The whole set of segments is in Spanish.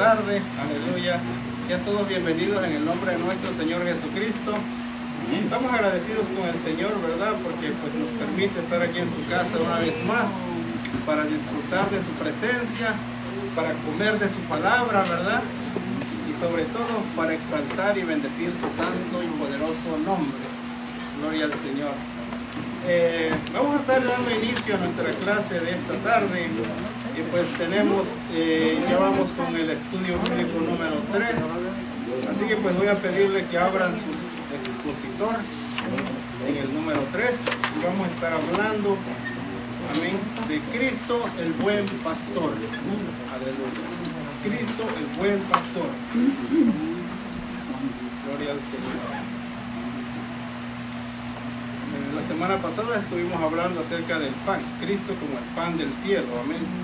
tarde, aleluya. Sean todos bienvenidos en el nombre de nuestro Señor Jesucristo. Estamos agradecidos con el Señor, ¿verdad? Porque pues nos permite estar aquí en su casa una vez más para disfrutar de su presencia, para comer de su palabra, ¿verdad? Y sobre todo para exaltar y bendecir su santo y poderoso nombre. Gloria al Señor. Vamos a estar dando inicio a nuestra clase de esta tarde y pues tenemos, ya vamos con el estudio bíblico número 3, así que pues voy a pedirle que abran su expositor en el número 3 y vamos a estar hablando, amén, de Cristo el buen pastor. Aleluya. Cristo el buen pastor. Gloria al Señor. La semana pasada estuvimos hablando acerca del pan, Cristo como el pan del cielo, amén.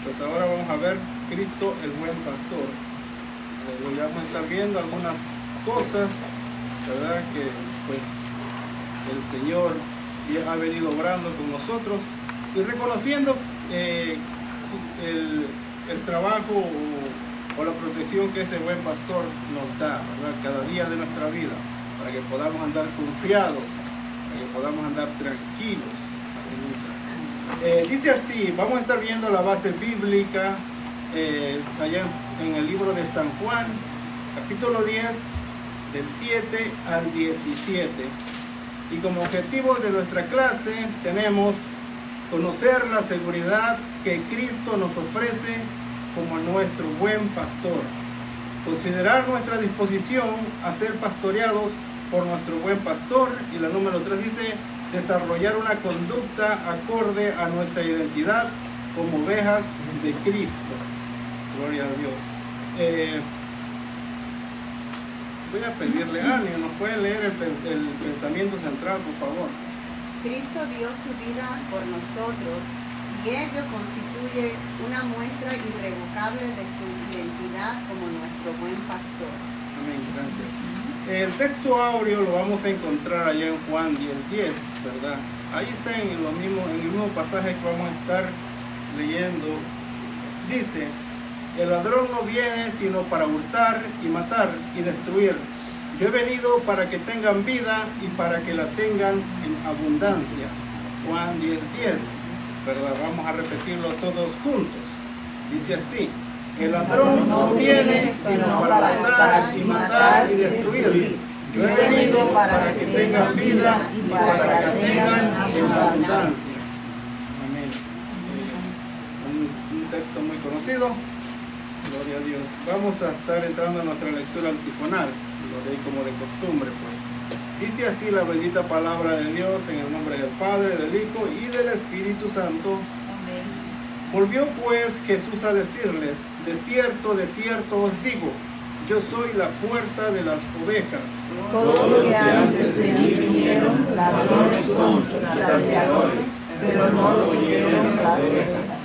Pues ahora vamos a ver Cristo el buen pastor. Ya vamos a estar viendo algunas cosas, ¿verdad? Que pues el Señor ya ha venido obrando con nosotros y reconociendo el trabajo o la protección que ese buen pastor nos da, ¿verdad? Cada día de nuestra vida, para que podamos andar confiados, para que podamos andar tranquilos. Dice así, vamos a estar viendo la base bíblica allá en el libro de San Juan, capítulo 10, del 7 al 17. Y como objetivo de nuestra clase tenemos conocer la seguridad que Cristo nos ofrece como nuestro buen pastor. Considerar nuestra disposición a ser pastoreados por nuestro buen pastor. Y la número 3 dice, desarrollar una conducta acorde a nuestra identidad como ovejas de Cristo. Gloria a Dios. Voy a pedirle a Ani, ¿nos puede leer el pensamiento central, por favor? Cristo dio su vida por nosotros y ello constituye una muestra irrevocable de su identidad como nuestro buen pastor. Amén, gracias. El texto áureo lo vamos a encontrar allá en Juan 10:10, ¿verdad? Ahí está en el mismo pasaje que vamos a estar leyendo. Dice, el ladrón no viene sino para hurtar y matar y destruir. Yo he venido para que tengan vida y para que la tengan en abundancia. Juan 10:10, ¿verdad? Vamos a repetirlo todos juntos. Dice así, el ladrón no viene sino para hurtar y matar y destruir. Yo he venido para que tengan vida y para que la tengan en abundancia. Amén. Un texto muy conocido. Gloria a Dios. Vamos a estar entrando en nuestra lectura antifonal, lo de como de costumbre, pues. Dice así la bendita palabra de Dios en el nombre del Padre, del Hijo y del Espíritu Santo. Amén. Volvió pues Jesús a decirles, de cierto os digo, yo soy la puerta de las ovejas. Todos los que antes de mí vinieron, ladrones son, salteadores, pero no lo oyeron las ovejas.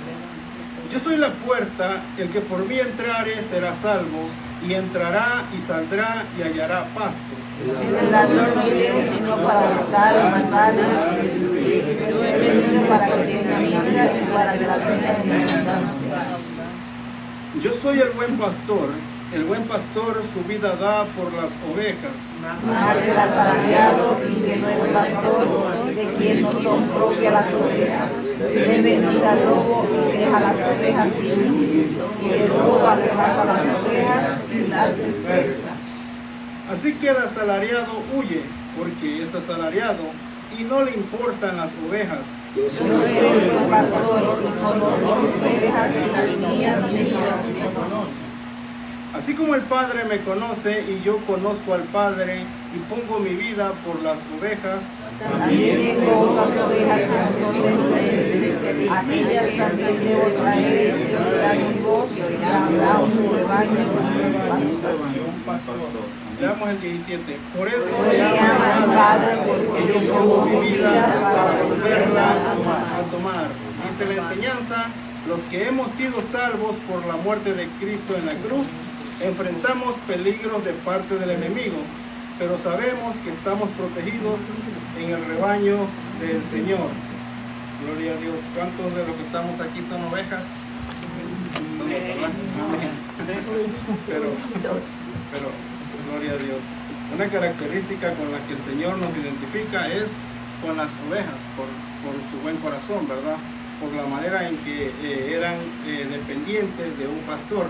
Yo soy la puerta, el que por mí entrare será salvo, y entrará y saldrá y hallará pastos. El ladrón no viene sino para hurtar, matar y destruir. Yo he venido para que tengan vida y para que la tengan en abundancia. Yo soy el buen pastor su vida da por las ovejas. Mas el asalariado y que no es pastor, de quien no son propias las ovejas, debe venir al lobo y deja las ovejas sin, y el lobo arrebata las ovejas y las dispersa. Así que el asalariado huye, porque es asalariado y no le importan las ovejas. Yo soy el buen pastor y conozco mis ovejas y las mías me conocen. Así como el Padre me conoce y yo conozco al Padre y pongo mi vida por las ovejas, también tengo otras ovejas que no son de este, aquellas también debo traer y oirán mi voz y habrá un rebaño pastor. Leamos el 17. Por eso me llama el Padre, porque yo pongo mi vida para volverla a tomar. Dice la enseñanza, los que hemos sido salvos por la muerte de Cristo en la cruz, enfrentamos peligros de parte del enemigo, pero sabemos que estamos protegidos en el rebaño del Señor. Gloria a Dios. ¿Cuántos de los que estamos aquí son ovejas? Todos, ¿verdad? Amén. pero gloria a Dios. Una característica con la que el Señor nos identifica es con las ovejas, por su buen corazón, ¿verdad? Por la manera en que eran dependientes de un pastor.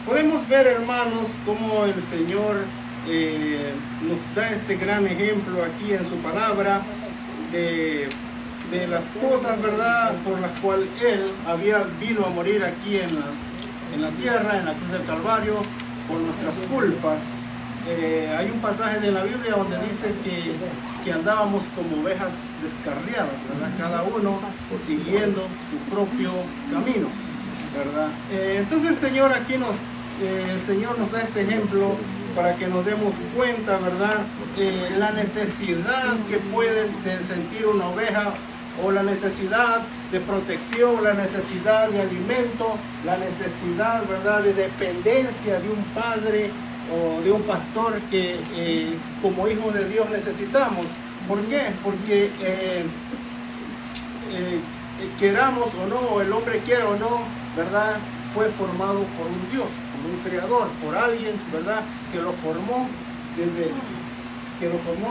Podemos ver, hermanos, cómo el Señor nos da este gran ejemplo aquí en su palabra de las cosas, ¿verdad?, por las cuales Él vino a morir aquí en la tierra, en la cruz del Calvario, por nuestras culpas. Hay un pasaje de la Biblia donde dice que andábamos como ovejas descarriadas, ¿verdad? Cada uno siguiendo su propio camino, ¿verdad? Entonces el Señor aquí nos da este ejemplo para que nos demos cuenta, ¿verdad? La necesidad que puede sentir una oveja, o la necesidad de protección, la necesidad de alimento, la necesidad, ¿verdad?, de dependencia de un padre o de un pastor que como hijos de Dios necesitamos. ¿Por qué? Porque queramos o no, el hombre quiera o no, ¿verdad?, fue formado por un Dios, por un creador, por alguien, ¿verdad?, que lo formó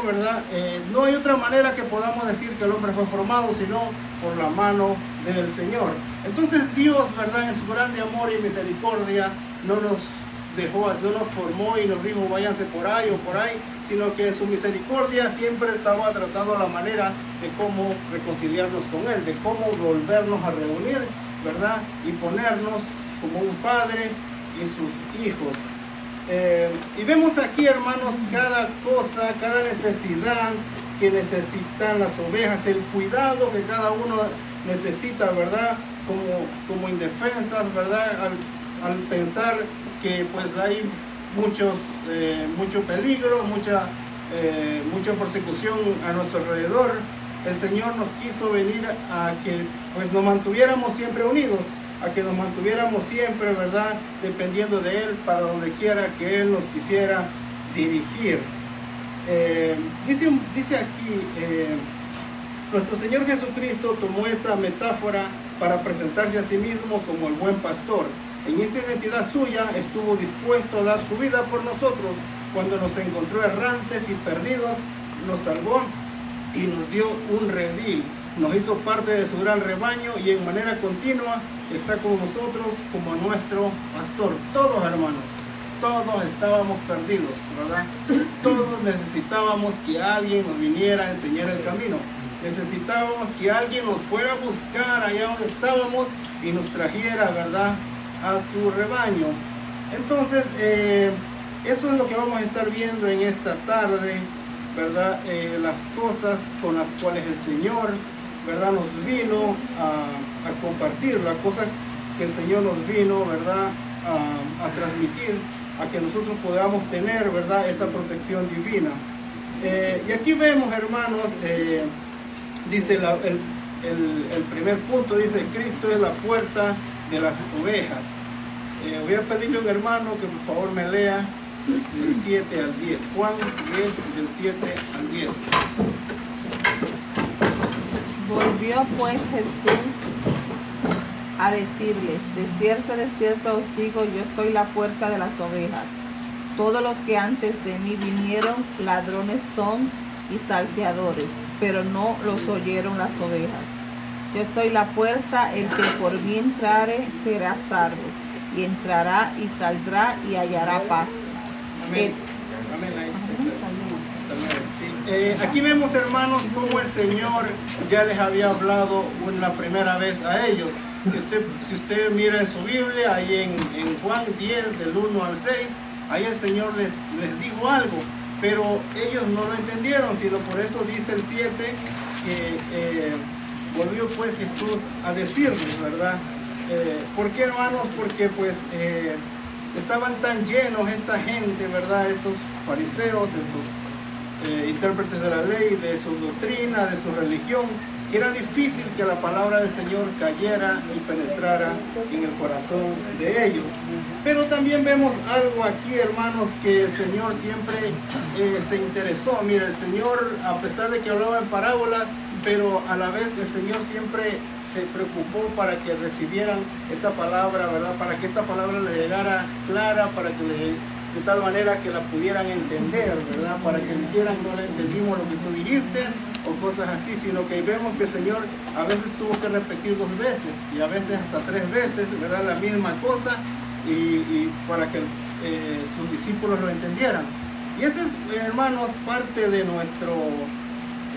¿verdad? No hay otra manera que podamos decir que el hombre fue formado sino por la mano del Señor. Entonces Dios, ¿verdad?, en su grande amor y misericordia no nos formó y nos dijo váyanse por ahí o por ahí, sino que en su misericordia siempre estaba tratando la manera de cómo reconciliarnos con Él, de cómo volvernos a reunir, ¿verdad?, y ponernos como un padre y sus hijos. Y vemos aquí, hermanos, cada cosa, cada necesidad que necesitan las ovejas, el cuidado que cada uno necesita, ¿verdad?, como indefensas, ¿verdad?, al pensar que pues hay mucho peligro, mucha persecución a nuestro alrededor. El Señor nos quiso venir a que pues nos mantuviéramos siempre unidos, a que nos mantuviéramos siempre, ¿verdad?, dependiendo de Él para donde quiera que Él nos quisiera dirigir. Dice aquí, nuestro Señor Jesucristo tomó esa metáfora para presentarse a sí mismo como el buen pastor. En esta identidad suya estuvo dispuesto a dar su vida por nosotros. Cuando nos encontró errantes y perdidos, nos salvó y nos dio un redil. Nos hizo parte de su gran rebaño y en manera continua está con nosotros como nuestro pastor. Todos, hermanos, todos estábamos perdidos, ¿verdad? Todos necesitábamos que alguien nos viniera a enseñar el camino. Necesitábamos que alguien nos fuera a buscar allá donde estábamos y nos trajera, ¿verdad?, a su rebaño. Entonces, eso es lo que vamos a estar viendo en esta tarde, ¿verdad? Las cosas con las cuales el Señor, ¿verdad?, nos vino a compartir, las cosas que el Señor nos vino, ¿verdad?, a transmitir, a que nosotros podamos tener, ¿verdad?, esa protección divina. Y aquí vemos, hermanos, dice el primer punto, dice: Cristo es la puerta de las ovejas. Voy a pedirle a un hermano que por favor me lea del 7 al 10. Juan 10, del 7 al 10. Volvió pues Jesús a decirles: de cierto os digo, yo soy la puerta de las ovejas. Todos los que antes de mí vinieron, ladrones son y salteadores, pero no los oyeron las ovejas. Yo soy la puerta, el que por mí entrare será salvo, y entrará y saldrá y hallará pasto. Amén. Sí. Aquí vemos, hermanos, cómo el Señor ya les había hablado una primera vez a ellos. Si usted mira en su Biblia, ahí en Juan 10, del 1 al 6, ahí el Señor les dijo algo, pero ellos no lo entendieron, sino por eso dice el 7 que volvió pues Jesús a decirles, ¿verdad? ¿Por qué, hermanos? Porque pues estaban tan llenos esta gente, ¿verdad?, estos fariseos, estos intérpretes de la ley, de su doctrina, de su religión, que era difícil que la palabra del Señor cayera y penetrara en el corazón de ellos. Pero también vemos algo aquí, hermanos, que el Señor siempre se interesó. Mira, el Señor, a pesar de que hablaba en parábolas, pero a la vez el Señor siempre se preocupó para que recibieran esa palabra, ¿verdad? Para que esta palabra le llegara clara, para que de tal manera que la pudieran entender, ¿verdad? Para que dijeran, no le entendimos lo que tú dijiste, o cosas así, sino que vemos que el Señor a veces tuvo que repetir 2 veces, y a veces hasta 3 veces, ¿verdad? La misma cosa, y para que sus discípulos lo entendieran. Y esa es, hermanos, parte de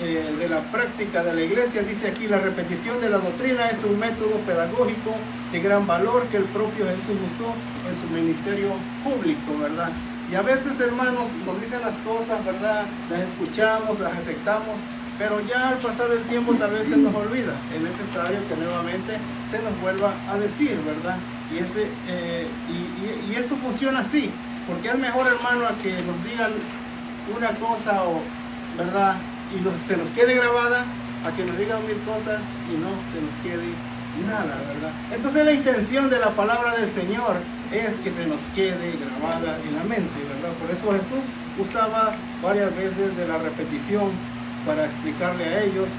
de la práctica de la iglesia. Dice aquí, la repetición de la doctrina es un método pedagógico de gran valor que el propio Jesús usó en su ministerio público, ¿verdad? Y a veces, hermanos, nos dicen las cosas, ¿verdad? Las escuchamos, las aceptamos, pero ya al pasar el tiempo tal vez se nos olvida. Es necesario que nuevamente se nos vuelva a decir, ¿verdad? Y eso funciona así, porque es mejor, hermano, a que nos digan una cosa, ¿verdad? Y se nos quede grabada, a que nos digan 1000 cosas y no se nos quede nada, ¿verdad? Entonces la intención de la palabra del Señor es que se nos quede grabada en la mente, ¿verdad? Por eso Jesús usaba varias veces de la repetición para explicarle a ellos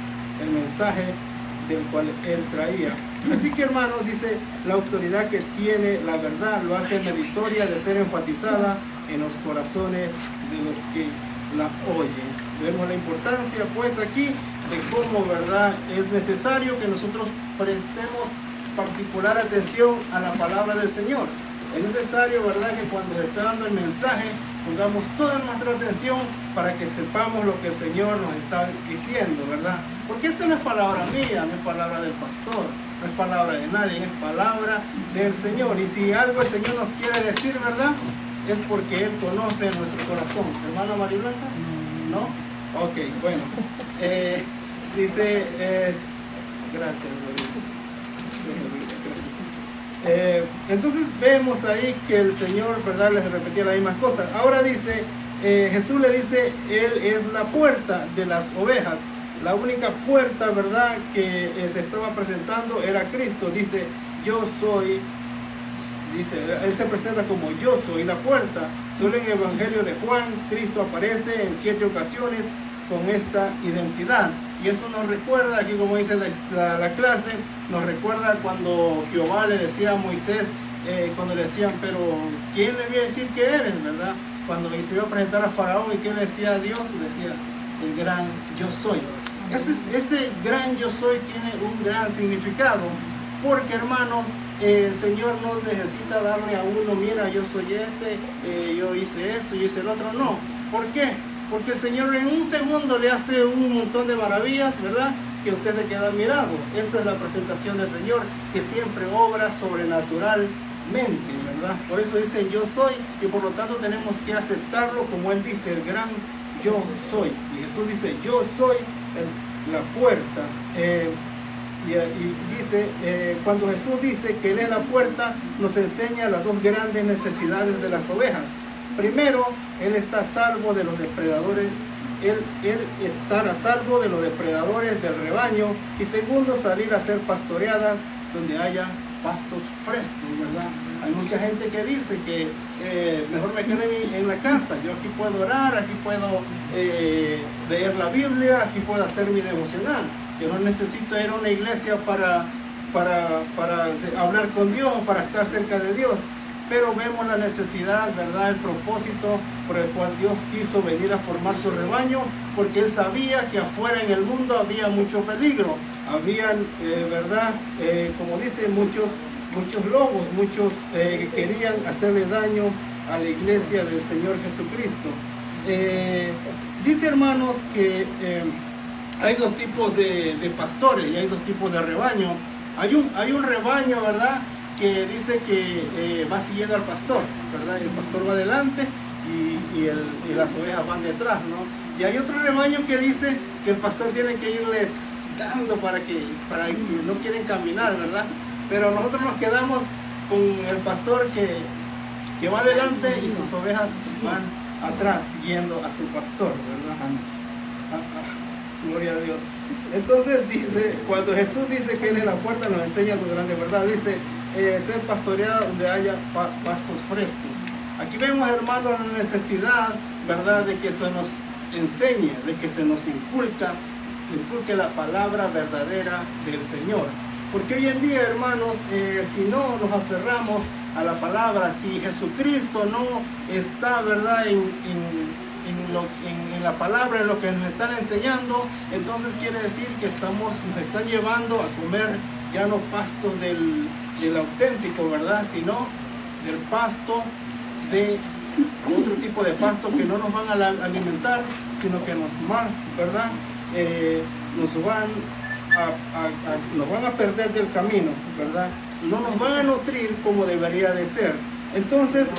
el mensaje del cual Él traía. Así que, hermanos, dice, la autoridad que tiene la verdad lo hace meritoria de ser enfatizada en los corazones de los que la oyen. Vemos la importancia, pues, aquí de cómo, ¿verdad?, es necesario que nosotros prestemos particular atención a la palabra del Señor. Es necesario, ¿verdad?, que cuando se está dando el mensaje pongamos toda nuestra atención para que sepamos lo que el Señor nos está diciendo, ¿verdad? Porque esta no es palabra mía, no es palabra del pastor, no es palabra de nadie, es palabra del Señor. Y si algo el Señor nos quiere decir, ¿verdad?, es porque Él conoce nuestro corazón. ¿Hermana María Blanca? ¿No? Ok, bueno. Dice, gracias, entonces vemos ahí que el Señor, ¿verdad?, les repetía las mismas cosas. Ahora dice, Jesús le dice, Él es la puerta de las ovejas. La única puerta, ¿verdad?, que se estaba presentando era Cristo. Dice, yo soy, dice, Él se presenta como yo soy la puerta. Solo en el Evangelio de Juan, Cristo aparece en 7 ocasiones con esta identidad. Y eso nos recuerda, aquí como dice la clase, nos recuerda cuando Jehová le decía a Moisés, cuando le decían, pero ¿quién le voy a decir que eres, verdad? Cuando se iba a presentar a Faraón, ¿y qué le decía a Dios? Le decía, el gran yo soy. Ese gran yo soy tiene un gran significado, porque, hermanos, el Señor no necesita darle a uno, mira, yo soy yo hice esto, yo hice el otro. No. ¿Por qué? Porque el Señor en un segundo le hace un montón de maravillas, ¿verdad?, que usted se queda admirado. Esa es la presentación del Señor, que siempre obra sobrenaturalmente, ¿verdad? Por eso dice yo soy, y por lo tanto tenemos que aceptarlo como Él dice, el gran yo soy. Y Jesús dice, yo soy la puerta. Y dice, cuando Jesús dice que Él es la puerta, nos enseña las 2 grandes necesidades de las ovejas. Primero, Él está a salvo de los depredadores, Él estar a salvo de los depredadores del rebaño. Y segundo, salir a ser pastoreadas donde haya pastos frescos, ¿verdad? Hay mucha gente que dice que mejor me quede en la casa. Yo aquí puedo orar, aquí puedo leer la Biblia, aquí puedo hacer mi devocional. Yo no necesito ir a una iglesia para hablar con Dios, para estar cerca de Dios. Pero vemos la necesidad, ¿verdad?, el propósito por el cual Dios quiso venir a formar su rebaño, porque Él sabía que afuera en el mundo había mucho peligro, habían, ¿verdad?, como dice, muchos lobos, muchos que querían hacerle daño a la iglesia del Señor Jesucristo. Dice, hermanos, que hay 2 tipos de pastores y hay 2 tipos de rebaño. Hay un rebaño, ¿verdad?, que dice que va siguiendo al pastor, ¿verdad? El pastor va adelante y las ovejas van detrás, ¿no? Y hay otro rebaño que dice que el pastor tiene que irles dando para que no quieren caminar, ¿verdad? Pero nosotros nos quedamos con el pastor que va adelante y sus ovejas van atrás siguiendo a su pastor, ¿verdad? Gloria a Dios. Entonces dice, cuando Jesús dice que Él es la puerta, nos enseña lo grande, ¿verdad? Dice, ser pastoreada donde haya pastos frescos. Aquí vemos, hermanos, la necesidad, ¿verdad?, de que se nos enseñe, de que se nos inculca inculque la palabra verdadera del Señor. Porque hoy en día, hermanos, si no nos aferramos a la palabra, si Jesucristo no está, ¿verdad?, en la palabra, en lo que nos están enseñando, entonces quiere decir que nos están llevando a comer ya no pastos del auténtico, ¿verdad?, sino del pasto de otro tipo de pasto que no nos van a alimentar, sino que nos van a perder del camino, ¿verdad? No nos van a nutrir como debería de ser. Entonces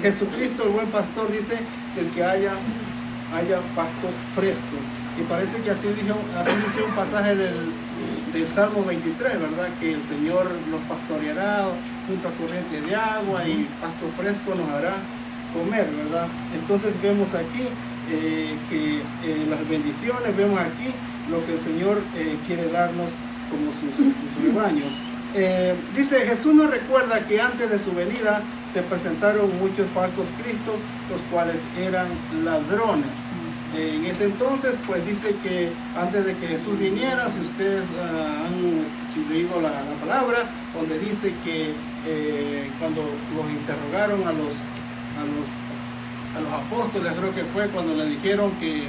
Jesucristo, el buen pastor, dice que el que haya pastos frescos. Y parece que así dice un pasaje del Salmo 23, ¿verdad? Que el Señor los pastoreará junto a corrientes de agua y pasto fresco nos hará comer, ¿verdad? Entonces vemos aquí que las bendiciones, vemos aquí lo que el Señor quiere darnos como su rebaño. Dice, Jesús nos recuerda que antes de su venida se presentaron muchos falsos cristos, los cuales eran ladrones. En ese entonces, pues dice que antes de que Jesús viniera, si ustedes han leído la palabra, donde dice que cuando los interrogaron a los apóstoles, creo que fue cuando le dijeron que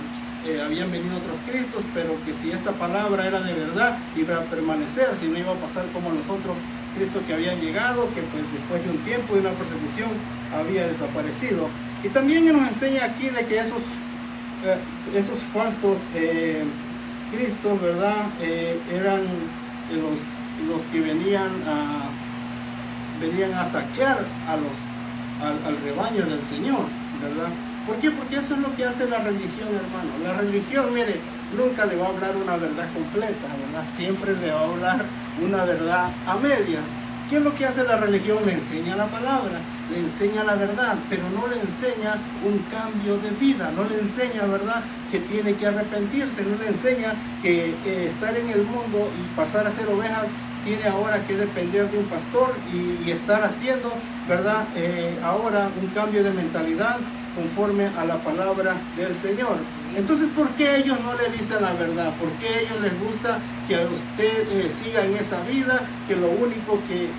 habían venido otros cristos, pero que si esta palabra era de verdad, iba a permanecer, si no iba a pasar como los otros cristos que habían llegado, que pues después de un tiempo de una persecución había desaparecido. Y también nos enseña aquí de que esos falsos cristos, ¿verdad?, eran los que venían a saquear al rebaño del Señor, ¿verdad? ¿Por qué? Porque eso es lo que hace la religión, hermano. La religión, mire, nunca le va a hablar una verdad completa, ¿verdad? Siempre le va a hablar una verdad a medias. ¿Qué es lo que hace la religión? Le enseña la palabra, le enseña la verdad, pero no le enseña un cambio de vida, no le enseña, ¿verdad?, que tiene que arrepentirse, no le enseña que estar en el mundo y pasar a ser ovejas tiene ahora que depender de un pastor y estar haciendo, ¿verdad?, ahora un cambio de mentalidad conforme a la palabra del Señor. Entonces, ¿por qué ellos no le dicen la verdad? ¿Por qué a ellos les gusta que usted siga en esa vida? Que lo único que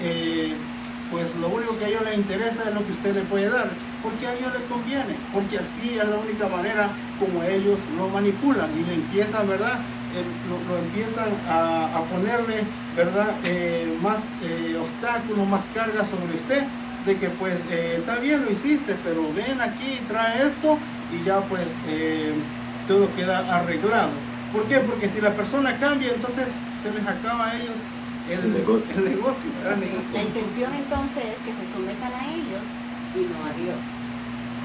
a ellos les interesa es lo que usted le puede dar. Porque a ellos les conviene. Porque así es la única manera como ellos lo manipulan y le empiezan, ¿verdad?, lo empiezan a ponerle, ¿verdad?, más obstáculos, más cargas sobre usted, de que pues está bien, lo hiciste, pero ven aquí, trae esto y ya pues todo queda arreglado. ¿Por qué? Porque si la persona cambia, entonces se les acaba a ellos el negocio, ¿verdad? La intención entonces es que se sometan a ellos y no a Dios.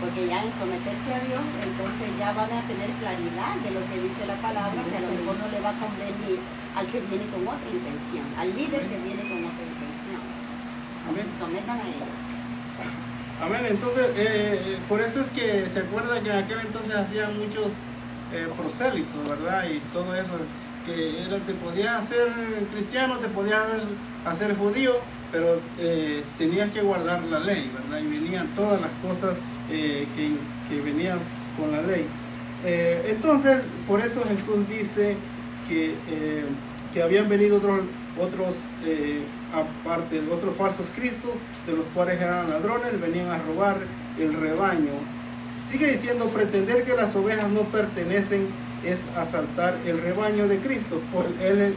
Porque ya en someterse a Dios, entonces ya van a tener claridad de lo que dice la palabra, que a lo mejor no le va a convenir al que viene con otra intención, al líder que viene con otra intención. Amén. Se sometan a ellos. Amén. Entonces, por eso es que se acuerda que en aquel entonces hacían muchos prosélitos, ¿verdad? Y todo eso, que te podías hacer cristiano, te podías hacer judío, pero tenías que guardar la ley, ¿verdad? Y venían todas las cosas que venían con la ley. Entonces, por eso Jesús dice que habían venido otros aparte de otros falsos cristos, de los cuales eran ladrones, venían a robar el rebaño. Sigue diciendo, pretender que las ovejas no pertenecen es asaltar el rebaño de Cristo, Él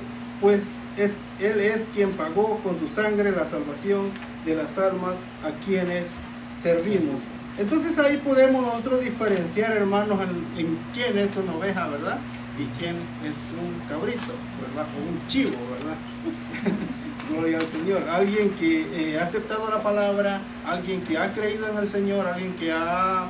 es quien pagó con su sangre la salvación de las almas a quienes servimos. Entonces ahí podemos nosotros diferenciar, hermanos, en quién es una oveja, ¿verdad?, y quién es un cabrito, ¿verdad?, o un chivo, ¿verdad? Gloria al Señor. Alguien que ha aceptado la palabra, alguien que ha creído en el Señor, alguien que ha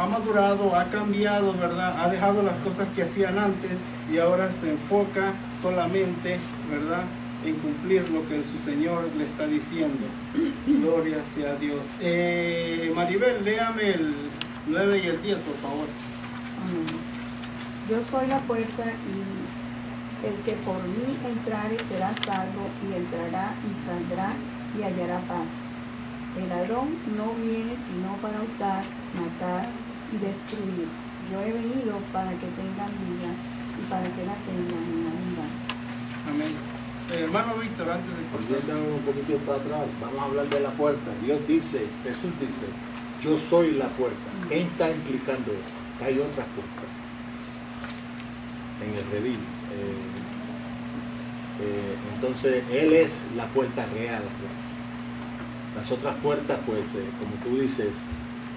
madurado, ha cambiado, ¿verdad?, ha dejado las cosas que hacían antes y ahora se enfoca solamente, ¿verdad?, en cumplir lo que su Señor le está diciendo. Gloria sea a Dios. Maribel, léame el 9 y el 10, por favor. Yo soy la puerta y el que por mí entrare será salvo, y entrará y saldrá y hallará paz. El ladrón no viene sino para hurtar, matar y destruir. Yo he venido para que tengan vida y para que la tengan en abundancia. Amén. Hermano Víctor, antes de Volviendo un poquito para atrás, vamos a hablar de la puerta. Dios dice, Jesús dice, yo soy la puerta. ¿Qué está implicando eso? Que hay otras puertas en el redil. Entonces, Él es la puerta real. Las otras puertas, pues, como tú dices,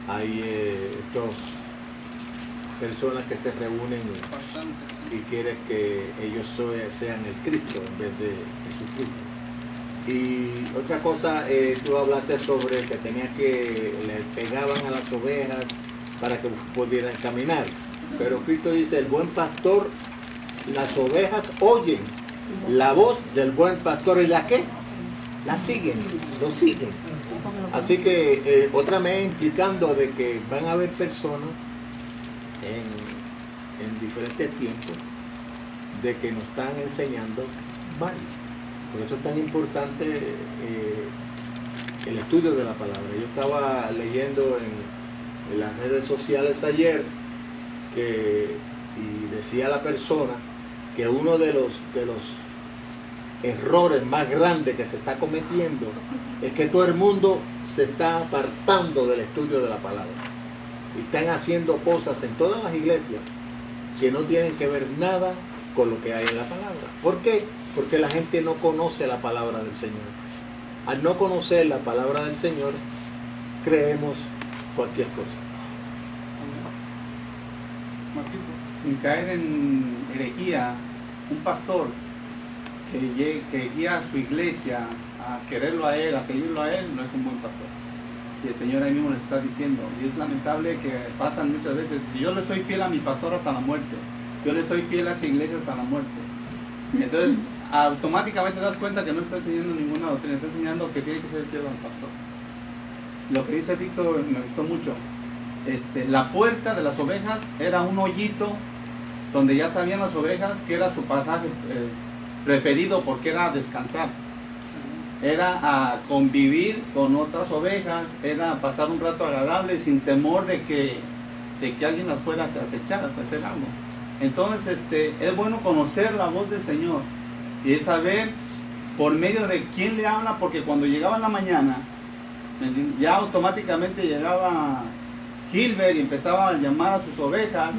hay estas personas que se reúnen y quieren que ellos sean el Cristo en vez de Jesucristo. Y otra cosa, tú hablaste sobre que le pegaban a las ovejas para que pudieran caminar. Pero Cristo dice, el buen pastor, las ovejas oyen la voz del buen pastor y ¿la qué? La siguen, lo siguen. Así que otra vez implicando de que van a haber personas en diferentes tiempos de que nos están enseñando mal. Por eso es tan importante el estudio de la palabra. Yo estaba leyendo en las redes sociales ayer y decía la persona que uno de los errores más grandes que se está cometiendo es que todo el mundo se está apartando del estudio de la palabra y están haciendo cosas en todas las iglesias que no tienen que ver nada con lo que hay en la palabra. ¿Por qué? Porque la gente no conoce la palabra del Señor. Al no conocer la palabra del Señor, creemos cualquier cosa. Sin caer en herejía, un pastor que guía a su iglesia a quererlo a él, a seguirlo a él, no es un buen pastor. Y el Señor ahí mismo le está diciendo, y es lamentable que pasan muchas veces, si yo le soy fiel a mi pastor hasta la muerte, yo le soy fiel a esa iglesia hasta la muerte. Entonces, automáticamente te das cuenta que no está enseñando ninguna doctrina, está enseñando que tiene que ser fiel al pastor. Lo que dice Víctor me gustó mucho. La puerta de las ovejas era un hoyito donde ya sabían las ovejas que era su pasaje preferido porque era descansar, era a convivir con otras ovejas, era pasar un rato agradable sin temor de que alguien las fuera a acechar, a hacer algo. Entonces es bueno conocer la voz del Señor y es saber por medio de quién le habla, porque cuando llegaba en la mañana ya automáticamente llegaba Gilbert y empezaba a llamar a sus ovejas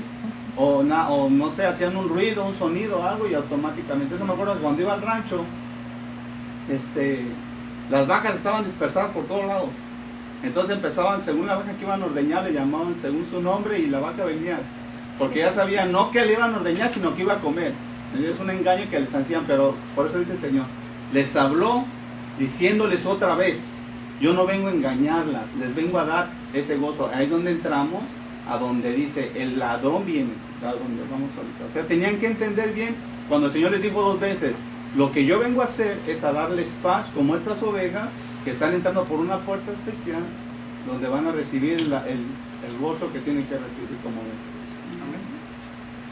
o no sé, hacían un ruido, un sonido, algo y automáticamente. Eso me acuerdo que cuando iba al rancho las vacas estaban dispersadas por todos lados, entonces empezaban, según la vaca que iban a ordeñar, le llamaban según su nombre y la vaca venía, porque ya sabían no que le iban a ordeñar, sino que iba a comer. Es un engaño que les hacían, pero por eso dice el Señor, les habló diciéndoles otra vez, yo no vengo a engañarlas, les vengo a dar ese gozo. Ahí es donde entramos, a donde dice, el ladrón viene, a donde vamos ahorita. O sea, tenían que entender bien, cuando el Señor les dijo 2 veces, lo que yo vengo a hacer es a darles paz, como estas ovejas que están entrando por una puerta especial, donde van a recibir el gozo que tienen que recibir como ovejas.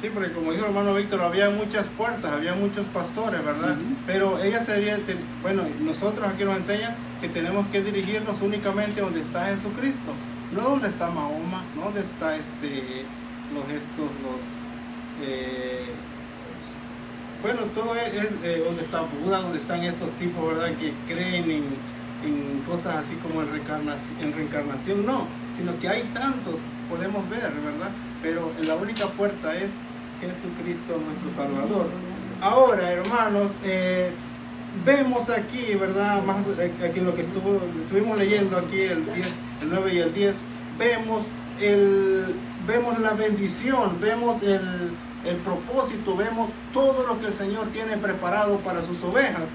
Sí, porque como dijo el hermano Víctor, había muchas puertas, había muchos pastores, ¿verdad? Pero ella sería, bueno, nosotros aquí nos enseñan que tenemos que dirigirnos únicamente donde está Jesucristo, no donde está Mahoma, no donde está bueno, todo es donde está Buda, donde están estos tipos, ¿verdad? Que creen en cosas así como en reencarnación, no, sino que hay tantos, podemos ver, ¿verdad? Pero la única puerta es Jesucristo nuestro Salvador. Ahora, hermanos, vemos aquí, ¿verdad? Más aquí en lo que estuvimos leyendo aquí el 9 y el 10, vemos la bendición, vemos el propósito, vemos todo lo que el Señor tiene preparado para sus ovejas.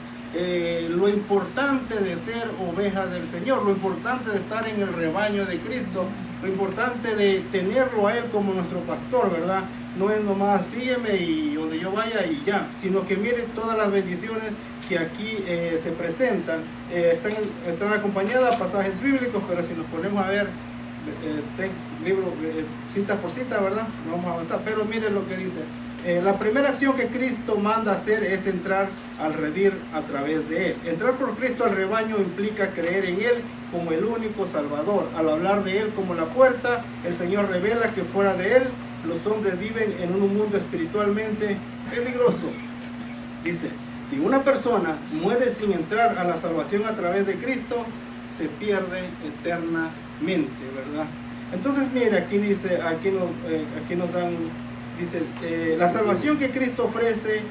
Lo importante de ser oveja del Señor, lo importante de estar en el rebaño de Cristo, lo importante de tenerlo a Él como nuestro pastor, ¿verdad? No es nomás sígueme y donde yo vaya y ya, sino que miren todas las bendiciones que aquí se presentan. Están acompañadas de pasajes bíblicos, pero si nos ponemos a ver libro cita por cita, ¿verdad? No vamos a avanzar, pero miren lo que dice. La primera acción que Cristo manda hacer es entrar al redil a través de Él. Entrar por Cristo al rebaño implica creer en Él como el único Salvador. Al hablar de Él como la puerta, el Señor revela que fuera de Él los hombres viven en un mundo espiritualmente peligroso. Dice, si una persona muere sin entrar a la salvación a través de Cristo, se pierde eternamente, ¿verdad? Entonces, mire, aquí dice, aquí nos dan, dice, la salvación que Cristo ofrece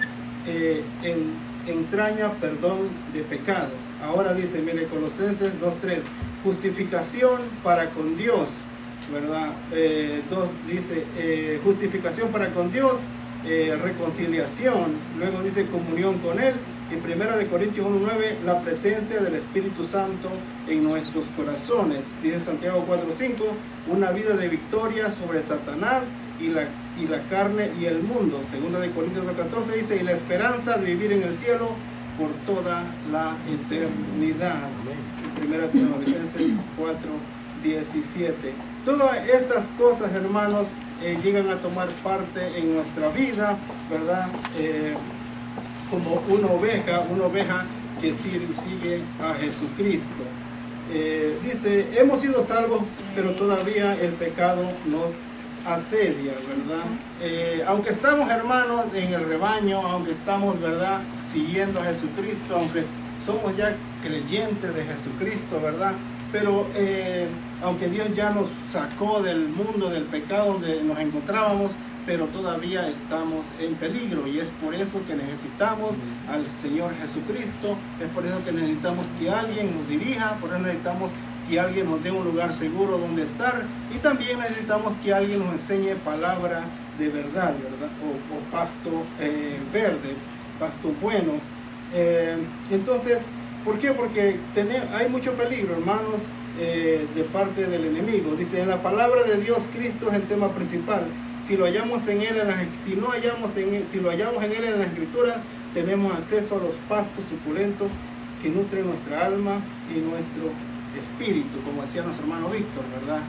entraña perdón de pecados. Ahora dice, mire, Colosenses 2:3, justificación para con Dios, ¿verdad? Dice, justificación para con Dios, reconciliación, luego dice comunión con Él, y 1 Corintios 1:9, la presencia del Espíritu Santo en nuestros corazones. Dice Santiago 4:5, una vida de victoria sobre Satanás y la carne y el mundo. 2 Corintios 2:14 dice, y la esperanza de vivir en el cielo por toda la eternidad. 1 Tesalonicenses 4:17. Todas estas cosas, hermanos, llegan a tomar parte en nuestra vida, ¿verdad? Como una oveja que sigue a Jesucristo. Dice, hemos sido salvos, pero todavía el pecado nos asedia, ¿verdad? Aunque estamos, hermanos, en el rebaño, aunque estamos, ¿verdad?, siguiendo a Jesucristo, aunque somos ya creyentes de Jesucristo, ¿verdad? Pero aunque Dios ya nos sacó del mundo del pecado donde nos encontrábamos, pero todavía estamos en peligro, y es por eso que necesitamos al Señor Jesucristo, es por eso que necesitamos que alguien nos dirija, por eso necesitamos que alguien nos dé un lugar seguro donde estar, y también necesitamos que alguien nos enseñe palabra de verdad, ¿verdad? O pasto verde, pasto bueno. Entonces, ¿por qué? Porque hay mucho peligro, hermanos, de parte del enemigo. Dice, en la palabra de Dios, Cristo es el tema principal. Si lo hallamos en Él, si lo hallamos en Él en la Escritura, tenemos acceso a los pastos suculentos que nutren nuestra alma y nuestro espíritu, como decía nuestro hermano Víctor, ¿verdad?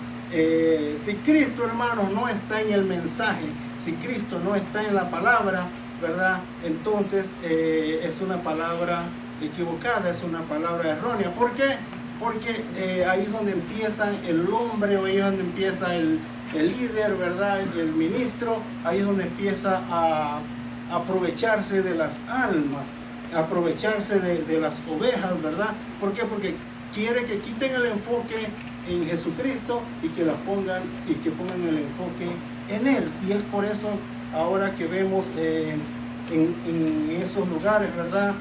Si Cristo, hermanos, no está en el mensaje, si Cristo no está en la palabra, ¿verdad? Entonces es una palabra equivocada, es una palabra errónea. ¿Por qué? Porque ahí es donde empieza el hombre, o ahí es donde empieza el líder, ¿verdad? El ministro, ahí es donde empieza a aprovecharse de las almas, a aprovecharse de las ovejas, ¿verdad? ¿Por qué? Porque quiere que quiten el enfoque en Jesucristo y que pongan el enfoque en Él. Y es por eso ahora que vemos en esos lugares, ¿verdad?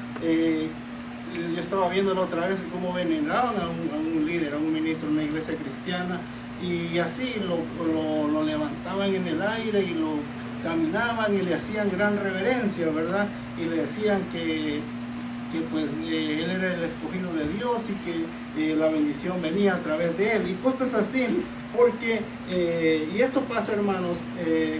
Yo estaba viendo la otra vez cómo veneraban a un líder, a un ministro de una iglesia cristiana, y así lo levantaban en el aire y lo caminaban y le hacían gran reverencia, ¿verdad? Y le decían que pues él era el escogido de Dios y que la bendición venía a través de él y cosas así, porque y esto pasa, hermanos,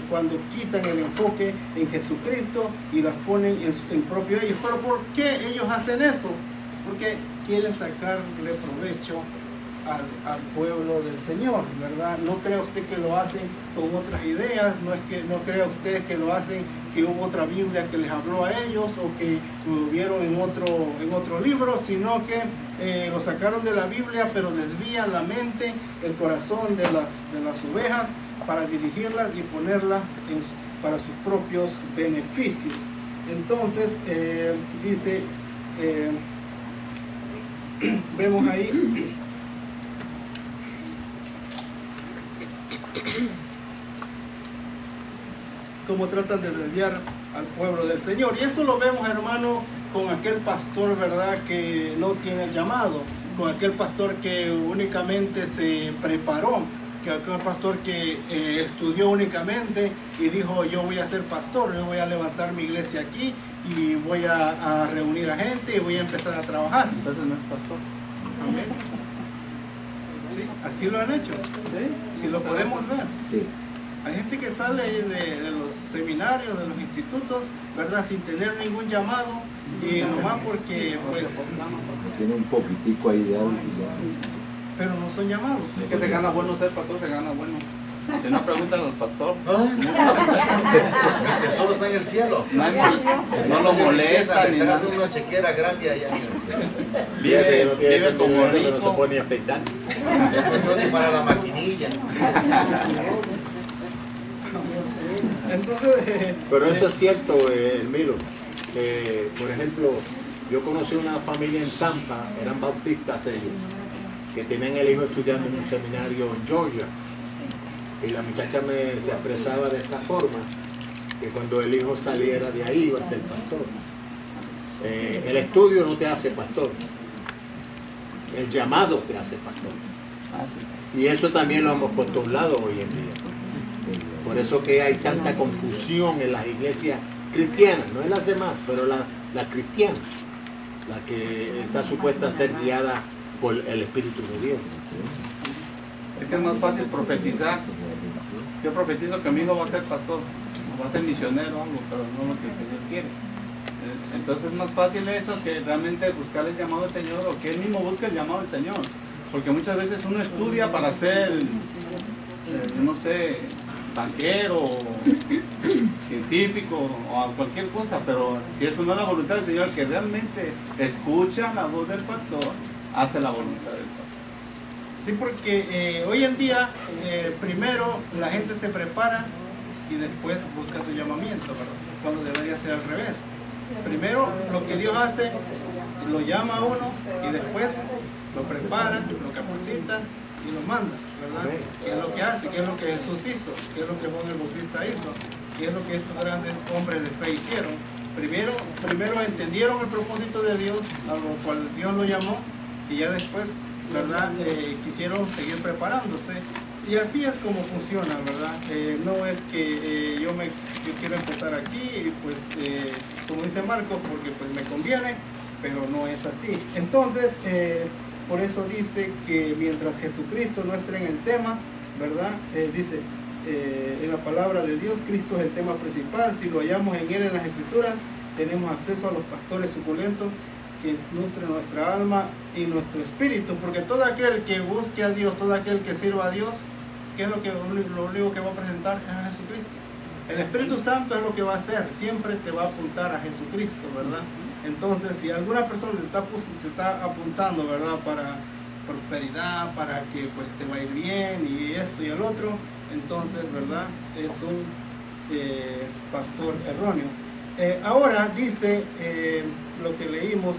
cuando quitan el enfoque en Jesucristo y las ponen en propio ellos. Pero ¿por qué ellos hacen eso? Porque quieren sacarle provecho al pueblo del Señor, ¿verdad? No crea usted que lo hacen con otras ideas, no crea usted que lo hacen, que hubo otra Biblia que les habló a ellos o que lo vieron en otro libro, sino que lo sacaron de la Biblia, pero desvían la mente, el corazón de las ovejas para dirigirlas y ponerlas para sus propios beneficios. Entonces, dice, vemos ahí cómo tratan de desviar al pueblo del Señor. Y esto lo vemos, hermano, con aquel pastor, ¿verdad?, que no tiene llamado, con aquel pastor que únicamente se preparó, que aquel pastor que estudió únicamente y dijo, yo voy a ser pastor, yo voy a levantar mi iglesia aquí y voy a reunir a gente y voy a empezar a trabajar. Entonces no es pastor. Amén. Sí, así lo han hecho. Sí, lo podemos ver. Sí. Hay gente que sale de los seminarios, de los institutos, ¿verdad?, sin tener ningún llamado, y nomás porque, pues, tiene un poquitico ahí de algo. pero no son llamados. Es que se gana bueno ser pastor, se gana bueno. Si no, preguntan al pastor. Que solo está en el cielo. No lo molesta ni Están nada. haciendo una chequera grande allá. Vive como no se rico. puede ni afeitar. No ni para la maquinilla. Entonces, Pero eso es cierto, Miro. Por ejemplo, yo conocí una familia en Tampa, eran bautistas ellos, que tenían el hijo estudiando en un seminario en Georgia. Y la muchacha se expresaba de esta forma, que cuando el hijo saliera de ahí iba a ser pastor. El estudio no te hace pastor, el llamado te hace pastor. Y eso también lo hemos puesto a un lado hoy en día. Por eso que hay tanta confusión en las iglesias cristianas, no en las demás, pero la cristiana, la que está supuesta a ser guiada por el Espíritu de Dios. Es que es más fácil profetizar. Yo profetizo que mi hijo va a ser pastor, o va a ser misionero o algo, pero no lo que el Señor quiere. Entonces es más fácil eso que realmente buscar el llamado del Señor, o que él mismo busque el llamado del Señor. Porque muchas veces uno estudia para ser, no sé, banquero, científico o cualquier cosa, pero si eso no es la voluntad del Señor, que realmente escucha la voz del pastor, hace la voluntad del pastor. sí, porque hoy en día, primero la gente se prepara y después busca su llamamiento, ¿verdad? Cuando debería ser al revés. Primero lo que Dios hace, lo llama a uno y después lo prepara, lo capacita y lo manda, ¿verdad? ¿Qué es lo que hace? ¿Qué es lo que Jesús hizo? ¿Qué es lo que Juan el Bautista hizo? ¿Qué es lo que estos grandes hombres de fe hicieron? Primero entendieron el propósito de Dios, a lo cual Dios lo llamó, y ya después, ¿verdad? Quisieron seguir preparándose. Y así es como funciona, ¿verdad? No es que yo quiero empezar aquí y pues, como dice Marcos, porque pues me conviene, pero no es así. Entonces, por eso dice que mientras Jesucristo no esté en el tema, ¿verdad? Dice, en la palabra de Dios, Cristo es el tema principal. Si lo hallamos en Él en las Escrituras, tenemos acceso a los pastores suculentos que nutren nuestra alma y nuestro espíritu, porque todo aquel que busque a Dios, todo aquel que sirva a Dios, ¿qué es lo único que va a presentar? Es a Jesucristo. El Espíritu Santo es lo que va a hacer, siempre te va a apuntar a Jesucristo, ¿verdad? Entonces, si alguna persona se está apuntando, ¿verdad?, para prosperidad, para que pues te va a ir bien y esto y el otro, entonces, ¿verdad?, es un pastor erróneo. Ahora dice lo que leímos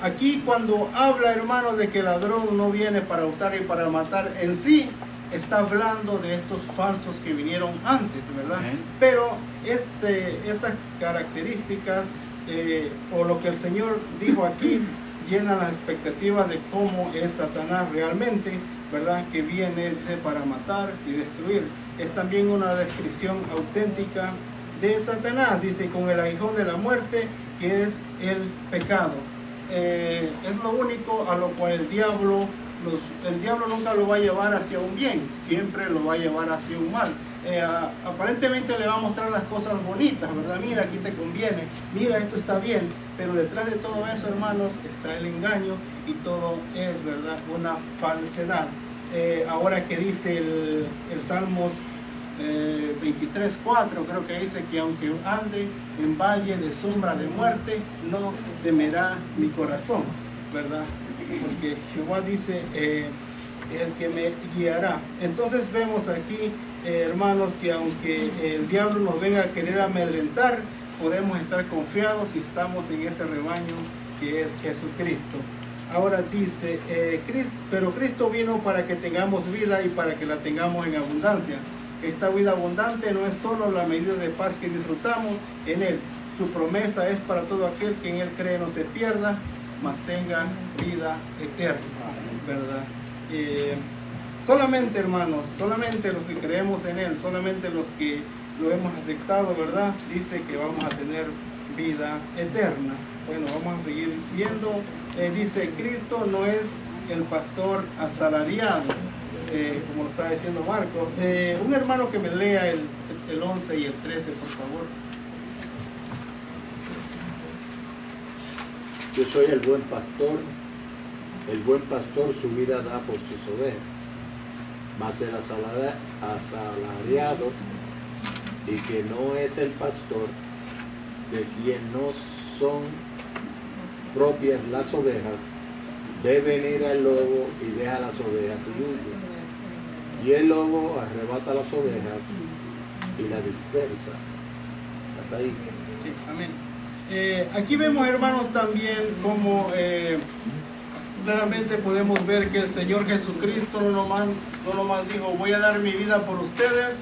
aquí, cuando habla, hermanos, de que el ladrón no viene para hurtar y para matar, en sí está hablando de estos falsos que vinieron antes, ¿verdad? Pero estas características o lo que el Señor dijo aquí llenan las expectativas de cómo es Satanás realmente, ¿verdad? Que viene, dice, para matar y destruir. Es también una descripción auténtica de Satanás, dice, con el aguijón de la muerte, que es el pecado. Es lo único a lo cual el diablo nunca lo va a llevar hacia un bien, siempre lo va a llevar hacia un mal. Aparentemente le va a mostrar las cosas bonitas, ¿verdad? Mira, aquí te conviene, mira, esto está bien, pero detrás de todo eso, hermanos, está el engaño y todo es, ¿verdad?, una falsedad. Ahora que dice el Salmos 23:4, creo que dice que aunque ande en valle de sombra de muerte, no temerá mi corazón, ¿verdad? Porque Jehová dice, el que me guiará. Entonces vemos aquí, hermanos, que aunque el diablo nos venga a querer amedrentar, podemos estar confiados si estamos en ese rebaño que es Jesucristo. Ahora dice, pero Cristo vino para que tengamos vida y para que la tengamos en abundancia. Esta vida abundante no es solo la medida de paz que disfrutamos en Él. Su promesa es para todo aquel que en Él cree no se pierda, mas tenga vida eterna, ¿verdad? Solamente, hermanos, solamente los que creemos en Él, solamente los que lo hemos aceptado, ¿verdad?, dice que vamos a tener vida eterna. Bueno, vamos a seguir viendo. Dice, Cristo no es el pastor asalariado, como lo está diciendo Marcos. Un hermano que me lea el 11 y el 13, por favor. Yo soy el buen pastor su vida da por sus ovejas, mas el asalariado y que no es el pastor, de quien no son propias las ovejas, ve venir al lobo y deja las ovejas y huye. Y el lobo arrebata las ovejas y la dispersa. Hasta ahí. Sí, amén. Aquí vemos, hermanos, también como claramente podemos ver que el Señor Jesucristo no nomás dijo, voy a dar mi vida por ustedes,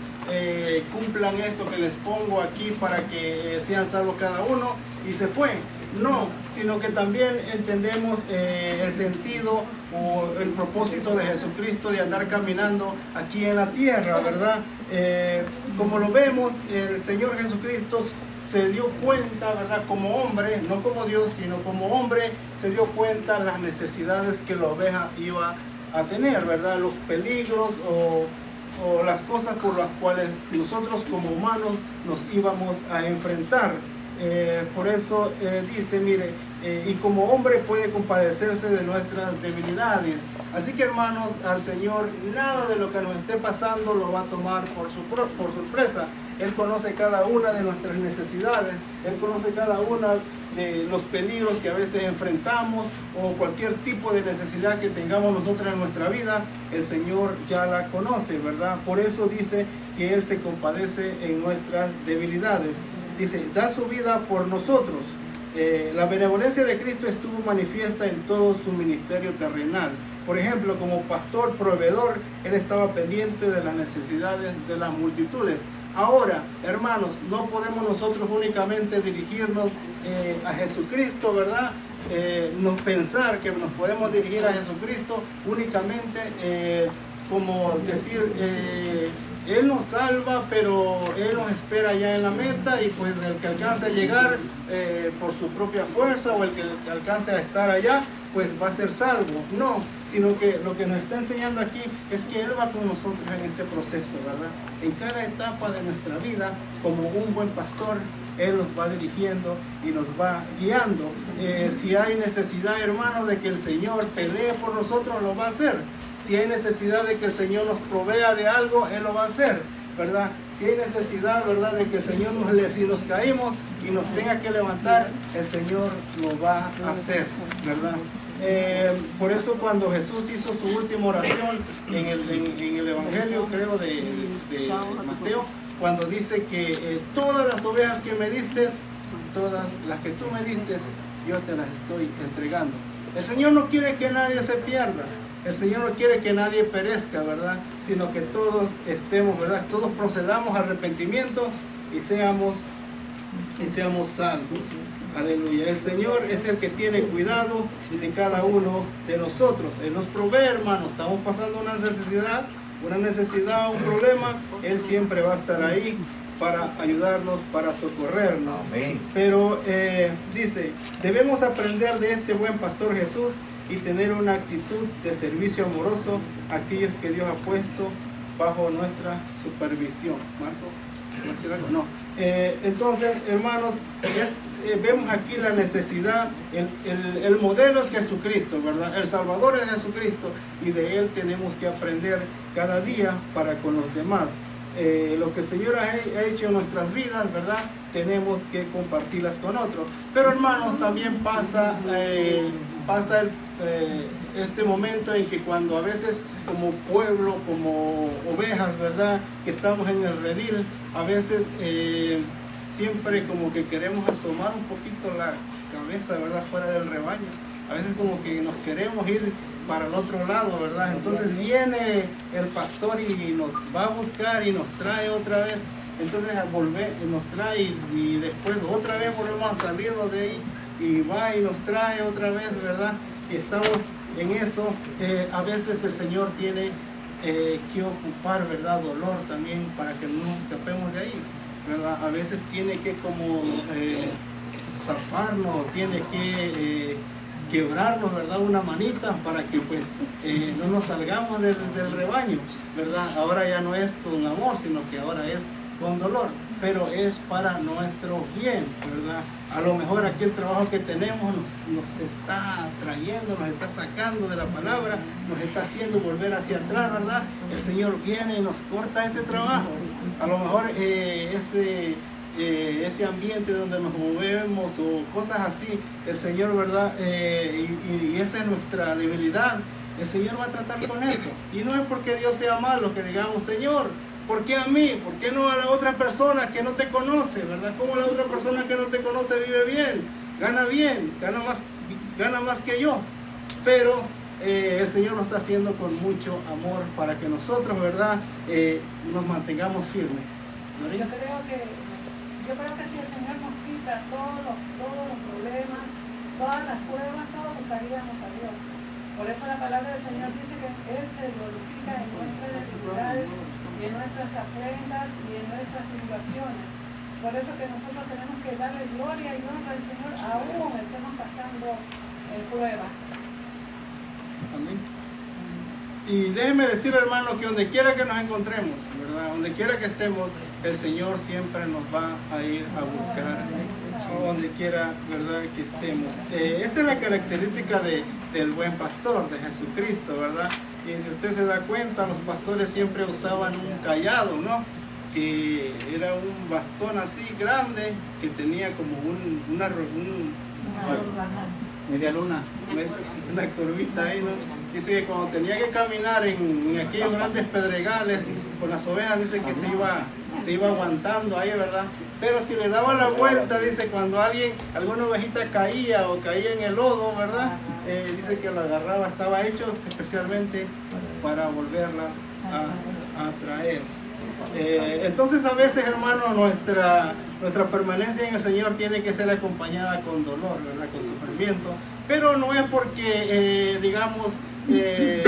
cumplan esto que les pongo aquí para que sean salvos cada uno, y se fue. No, sino que también entendemos el sentido o el propósito de Jesucristo de andar caminando aquí en la tierra, ¿verdad? Como lo vemos, el Señor Jesucristo se dio cuenta, ¿verdad? Como hombre, no como Dios, sino como hombre, se dio cuenta las necesidades que la oveja iba a tener, ¿verdad? Los peligros o las cosas por las cuales nosotros como humanos nos íbamos a enfrentar. Por eso dice, mire, y como hombre puede compadecerse de nuestras debilidades. Así que, hermanos, al Señor nada de lo que nos esté pasando lo va a tomar por sorpresa. Él conoce cada una de nuestras necesidades, Él conoce cada una de los peligros que a veces enfrentamos o cualquier tipo de necesidad que tengamos nosotros en nuestra vida. El Señor ya la conoce, ¿verdad? Por eso dice que Él se compadece en nuestras debilidades. Dice, da su vida por nosotros. La benevolencia de Cristo estuvo manifiesta en todo su ministerio terrenal. Por ejemplo, como pastor proveedor, Él estaba pendiente de las necesidades de las multitudes. Ahora, hermanos, no podemos nosotros únicamente dirigirnos a Jesucristo, ¿verdad? No pensar que nos podemos dirigir a Jesucristo únicamente como decir, Él nos salva, pero Él nos espera ya en la meta, y pues el que alcance a llegar por su propia fuerza o el que alcance a estar allá, pues va a ser salvo. No, sino que lo que nos está enseñando aquí es que Él va con nosotros en este proceso, ¿verdad? En cada etapa de nuestra vida, como un buen pastor, Él nos va dirigiendo y nos va guiando. Si hay necesidad, hermano, de que el Señor pelee por nosotros, lo va a hacer. Si hay necesidad de que el Señor nos provea de algo, Él lo va a hacer, ¿verdad? Si hay necesidad, ¿verdad?, de que el Señor si nos caímel y nos tenga que levantar, el Señor lo va a hacer, ¿verdad? Por eso cuando Jesús hizo su última oración en el Evangelio, creo, de Mateo, cuando dice que todas las ovejas que me diste, todas las que tú me diste, yo te las estoy entregando. El Señor no quiere que nadie se pierda. El Señor no quiere que nadie perezca, ¿verdad? Sino que todos estemos, ¿verdad? Todos procedamos a arrepentimiento y seamos salvos. Aleluya. El Señor es el que tiene cuidado de cada uno de nosotros. Él nos provee, hermanos. Estamos pasando una necesidad, un problema. Él siempre va a estar ahí para ayudarnos, para socorrernos. Amén. Pero dice, debemos aprender de este buen pastor Jesús y tener una actitud de servicio amoroso a aquellos que Dios ha puesto bajo nuestra supervisión. Marco, ¿va a decir algo? No. Entonces, hermanos, vemos aquí la necesidad, el modelo es Jesucristo, ¿verdad? El Salvador es Jesucristo, y de Él tenemos que aprender cada día para con los demás. Lo que el Señor ha hecho en nuestras vidas, ¿verdad? Tenemos que compartirlas con otros. Pero, hermanos, también pasa este momento en que cuando a veces como pueblo, como ovejas, ¿verdad?, que estamos en el redil, a veces siempre como que queremos asomar un poquito la cabeza, ¿verdad?, fuera del rebaño. A veces como que nos queremos ir para el otro lado, ¿verdad? Entonces viene el pastor y nos va a buscar y nos trae otra vez. Entonces nos trae y después otra vez volvemos a salirnos de ahí y va y nos trae otra vez, ¿verdad? Y estamos en eso. A veces el Señor tiene que ocupar, ¿verdad?, dolor también para que no nos escapemos de ahí, ¿verdad? A veces tiene que como zafarnos, tiene que quebrarnos, ¿verdad?, una manita para que pues no nos salgamos del rebaño, ¿verdad? Ahora ya no es con amor, sino que ahora es con dolor, pero es para nuestro bien, ¿verdad? A lo mejor aquel trabajo que tenemos nos está trayendo, nos está sacando de la palabra, nos está haciendo volver hacia atrás, ¿verdad? El Señor viene y nos corta ese trabajo. A lo mejor ese ambiente donde nos movemos o cosas así, el Señor, ¿verdad? Y esa es nuestra debilidad. El Señor va a tratar con eso. Y no es porque Dios sea malo que digamos, Señor, ¿Por qué a mí? ¿Por qué no a la otra persona que no te conoce, verdad? ¿Cómo la otra persona que no te conoce vive bien, gana más que yo? Pero el Señor lo está haciendo con mucho amor para que nosotros, ¿verdad? Nos mantengamos firmes. Yo creo que si el Señor nos quita todos los problemas, todas las pruebas, todos buscaríamos a Dios. Por eso la palabra del Señor dice que Él se glorifica en nuestras debilidades y en nuestras afrentas y en nuestras tribulaciones. Por eso que nosotros tenemos que darle gloria y honra al Señor aún estemos pasando pruebas. Amén. Y déjeme decir, hermano, que donde quiera que nos encontremos, ¿verdad? Donde quiera que estemos, el Señor siempre nos va a ir a buscar, donde quiera, ¿verdad?, que estemos. Esa es la característica del buen pastor, de Jesucristo, ¿verdad? Y si usted se da cuenta, los pastores siempre usaban un cayado, ¿no? Que era un bastón así grande, que tenía como media luna. Una curvita ahí, ¿no? Dice que cuando tenía que caminar en aquellos grandes pedregales con las ovejas, dice que se iba aguantando ahí, ¿verdad? Pero si le daba la vuelta, dice, cuando alguna ovejita caía o caía en el lodo, ¿verdad? Dice que lo agarraba, estaba hecho especialmente para volverlas a traer. Entonces a veces, hermano, nuestra permanencia en el Señor tiene que ser acompañada con dolor, ¿verdad?, con sufrimiento, pero no es porque digamos ¿qué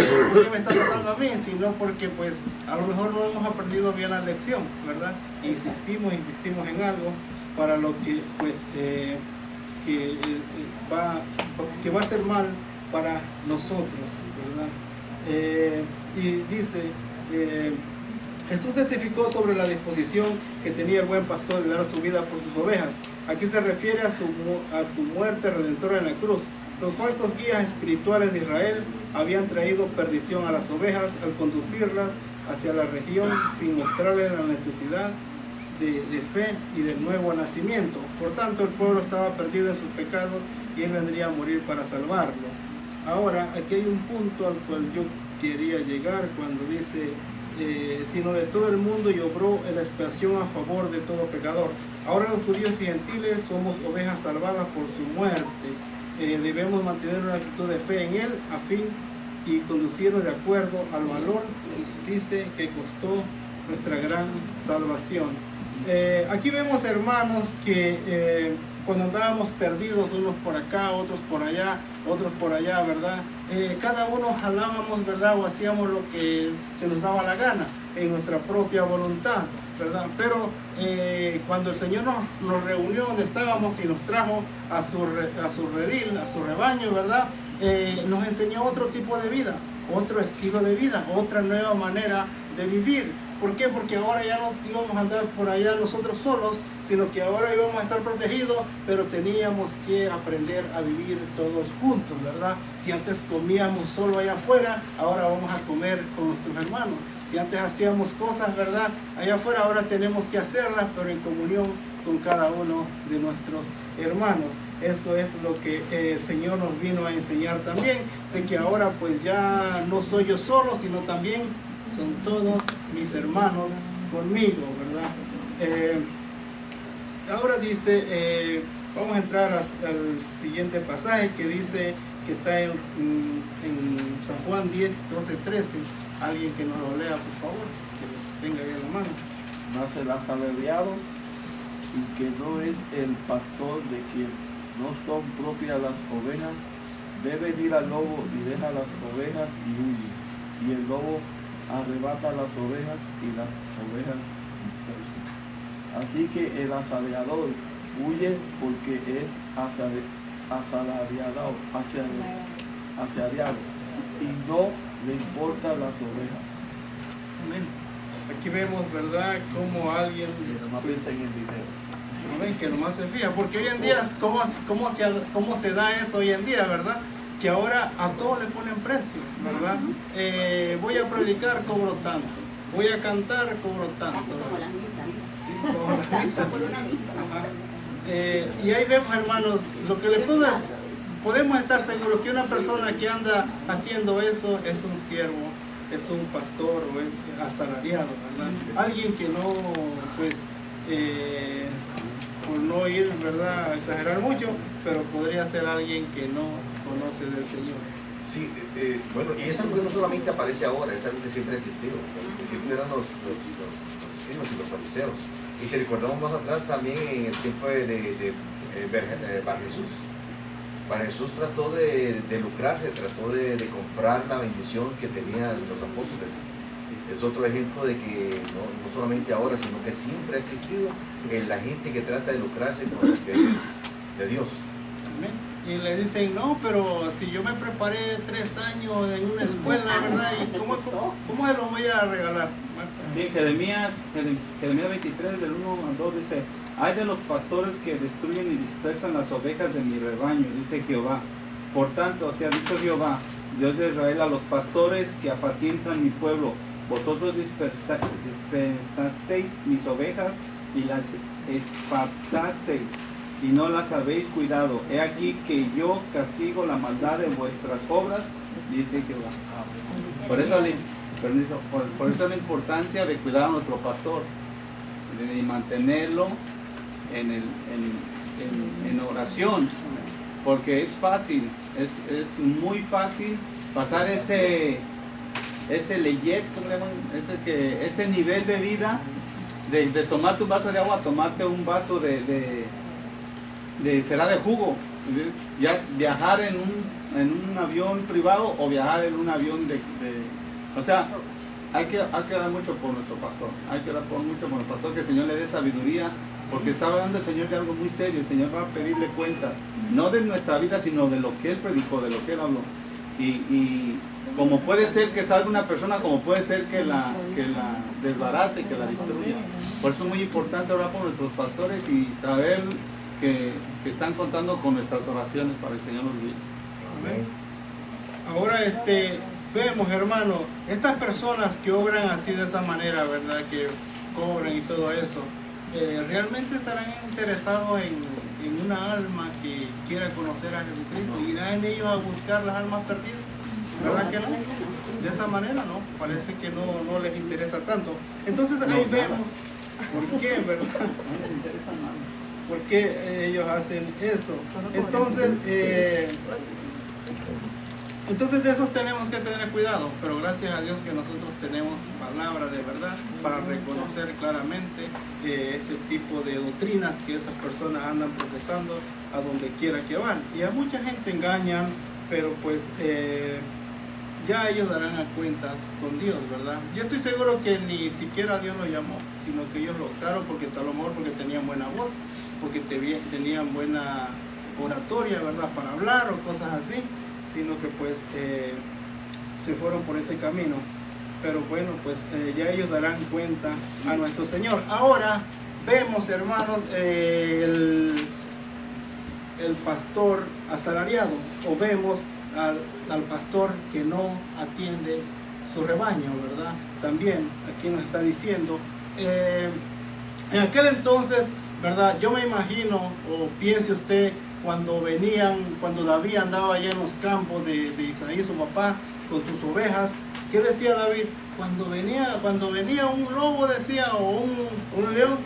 me está pasando a mí?, sino porque pues a lo mejor no hemos aprendido bien la lección, ¿verdad? Insistimos en algo para lo que pues que va a ser mal para nosotros, ¿verdad? Y dice Jesús testificó sobre la disposición que tenía el buen pastor de dar su vida por sus ovejas. Aquí se refiere a su muerte redentora en la cruz. Los falsos guías espirituales de Israel habían traído perdición a las ovejas al conducirlas hacia la región sin mostrarles la necesidad de fe y de nuevo nacimiento. Por tanto, el pueblo estaba perdido en sus pecados y Él vendría a morir para salvarlo. Ahora, aquí hay un punto al cual yo quería llegar cuando dice sino de todo el mundo y obró en la expiación a favor de todo pecador. Ahora los judíos y gentiles somos ovejas salvadas por su muerte. Debemos mantener una actitud de fe en Él a fin y conducirnos de acuerdo al valor, dice, que costó nuestra gran salvación. Aquí vemos, hermanos, que cuando andábamos perdidos, unos por acá, otros por allá, ¿verdad? Cada uno jalábamos, ¿verdad?, o hacíamos lo que se nos daba la gana en nuestra propia voluntad, ¿verdad? Pero cuando el Señor nos reunió donde estábamos y nos trajo a su redil, a su rebaño, ¿verdad?, nos enseñó otro tipo de vida, otro estilo de vida, otra nueva manera de vivir. ¿Por qué? Porque ahora ya no íbamos a andar por allá nosotros solos, sino que ahora íbamos a estar protegidos, pero teníamos que aprender a vivir todos juntos, ¿verdad? Si antes comíamos solo allá afuera, ahora vamos a comer con nuestros hermanos. Si antes hacíamos cosas, ¿verdad?, allá afuera, ahora tenemos que hacerlas, pero en comunión con cada uno de nuestros hermanos. Eso es lo que el Señor nos vino a enseñar también, de que ahora pues ya no soy yo solo, sino también son todos mis hermanos conmigo, ¿verdad? Ahora dice, vamos a entrar al siguiente pasaje que dice, que está en San Juan 10, 12, 13. Alguien que nos lo lea, por favor, que lo tenga ahí en la mano. Mas el asalariado, y que no es el pastor de quien no son propias las ovejas, ve venir al lobo y deja las ovejas y huye. Y el lobo arrebata las ovejas y las ovejas dispersan. Así que el asalariado huye porque es asalariado y no le importan las ovejas. Amén. Aquí vemos, ¿verdad?, cómo alguien No piensa en el dinero. Amén, que nomás se fija, porque hoy en día, ¿cómo se da eso hoy en día, verdad? Que ahora a todo le ponen precio, ¿verdad? Voy a predicar, cobro tanto. Voy a cantar, cobro tanto. Como las misas. Sí, como las misas. Por una misa. Ajá. Y ahí vemos, hermanos, lo que le podemos estar seguros que una persona que anda haciendo eso es un siervo es un pastor asalariado, ¿verdad? Alguien que no, pues, por no ir, ¿verdad?, a exagerar mucho, pero podría ser alguien que no conoce del Señor. Sí, bueno, y es algo que no solamente aparece ahora, es algo que siempre ha existido, que siempre eran los escribas y los fariseos. Y si recordamos más atrás también en el tiempo de Bar Jesús. Bar Jesús trató de lucrarse, trató de comprar la bendición que tenían los apóstoles. Es otro ejemplo de que no solamente ahora, sino que siempre ha existido la gente que trata de lucrarse con lo que es de Dios. Amén. Y le dicen, no, pero si yo me preparé 3 años en una escuela, ¿verdad? ¿Y cómo se lo voy a regalar? Sí, Jeremías 23, del 1 al 2 dice: hay de los pastores que destruyen y dispersan las ovejas de mi rebaño, dice Jehová. Por tanto, así ha dicho Jehová, Dios de Israel, a los pastores que apacientan mi pueblo: vosotros dispersasteis mis ovejas y las espartasteis, y no las habéis cuidado. He aquí que yo castigo la maldad de vuestras obras, dice Jehová. Por eso la importancia de cuidar a nuestro pastor, de mantenerlo en oración, porque es fácil, es muy fácil pasar ese leyet, ¿cómo le llaman? Ese nivel de vida, de tomarte un vaso de agua a tomarte un vaso será de jugo, ya viajar en un avión privado o viajar en un avión o sea, hay que orar mucho por nuestro pastor, hay que orar mucho por el pastor, que el Señor le dé sabiduría, porque está hablando el Señor de algo muy serio. El Señor va a pedirle cuenta, no de nuestra vida, sino de lo que Él predicó, de lo que Él habló. Y como puede ser que salga una persona, como puede ser que la desbarate, que la destruya. Por eso es muy importante orar por nuestros pastores y saber que están contando con nuestras oraciones para que el Señor los guíe. Amén. Ahora vemos, hermano, estas personas que obran así de esa manera, ¿verdad?, que cobran y todo eso, ¿realmente estarán interesados en una alma que quiera conocer a Jesucristo? ¿Irán ellos a buscar las almas perdidas? ¿Verdad que no? De esa manera no, parece que no les interesa tanto. Entonces ahí vemos por qué, ¿verdad? ¿Por qué ellos hacen eso? Entonces de esos tenemos que tener cuidado, pero gracias a Dios que nosotros tenemos palabra de verdad para reconocer claramente este tipo de doctrinas que esas personas andan profesando a donde quiera que van. Y a mucha gente engañan, pero pues ya ellos darán a cuentas con Dios, ¿verdad? Yo estoy seguro que ni siquiera Dios los llamó, sino que ellos lo optaron porque a lo mejor porque tenían buena voz, porque tenían buena oratoria, ¿verdad?, para hablar o cosas así, sino que pues se fueron por ese camino. Pero bueno, pues ya ellos darán cuenta a nuestro Señor. Ahora vemos, hermanos, el pastor asalariado, o vemos al pastor que no atiende su rebaño, ¿verdad? También aquí nos está diciendo, en aquel entonces, ¿verdad?, yo me imagino, o piense usted, cuando David andaba allá en los campos de Isaí, su papá, con sus ovejas, ¿qué decía David? Cuando venía un lobo, decía, o un león,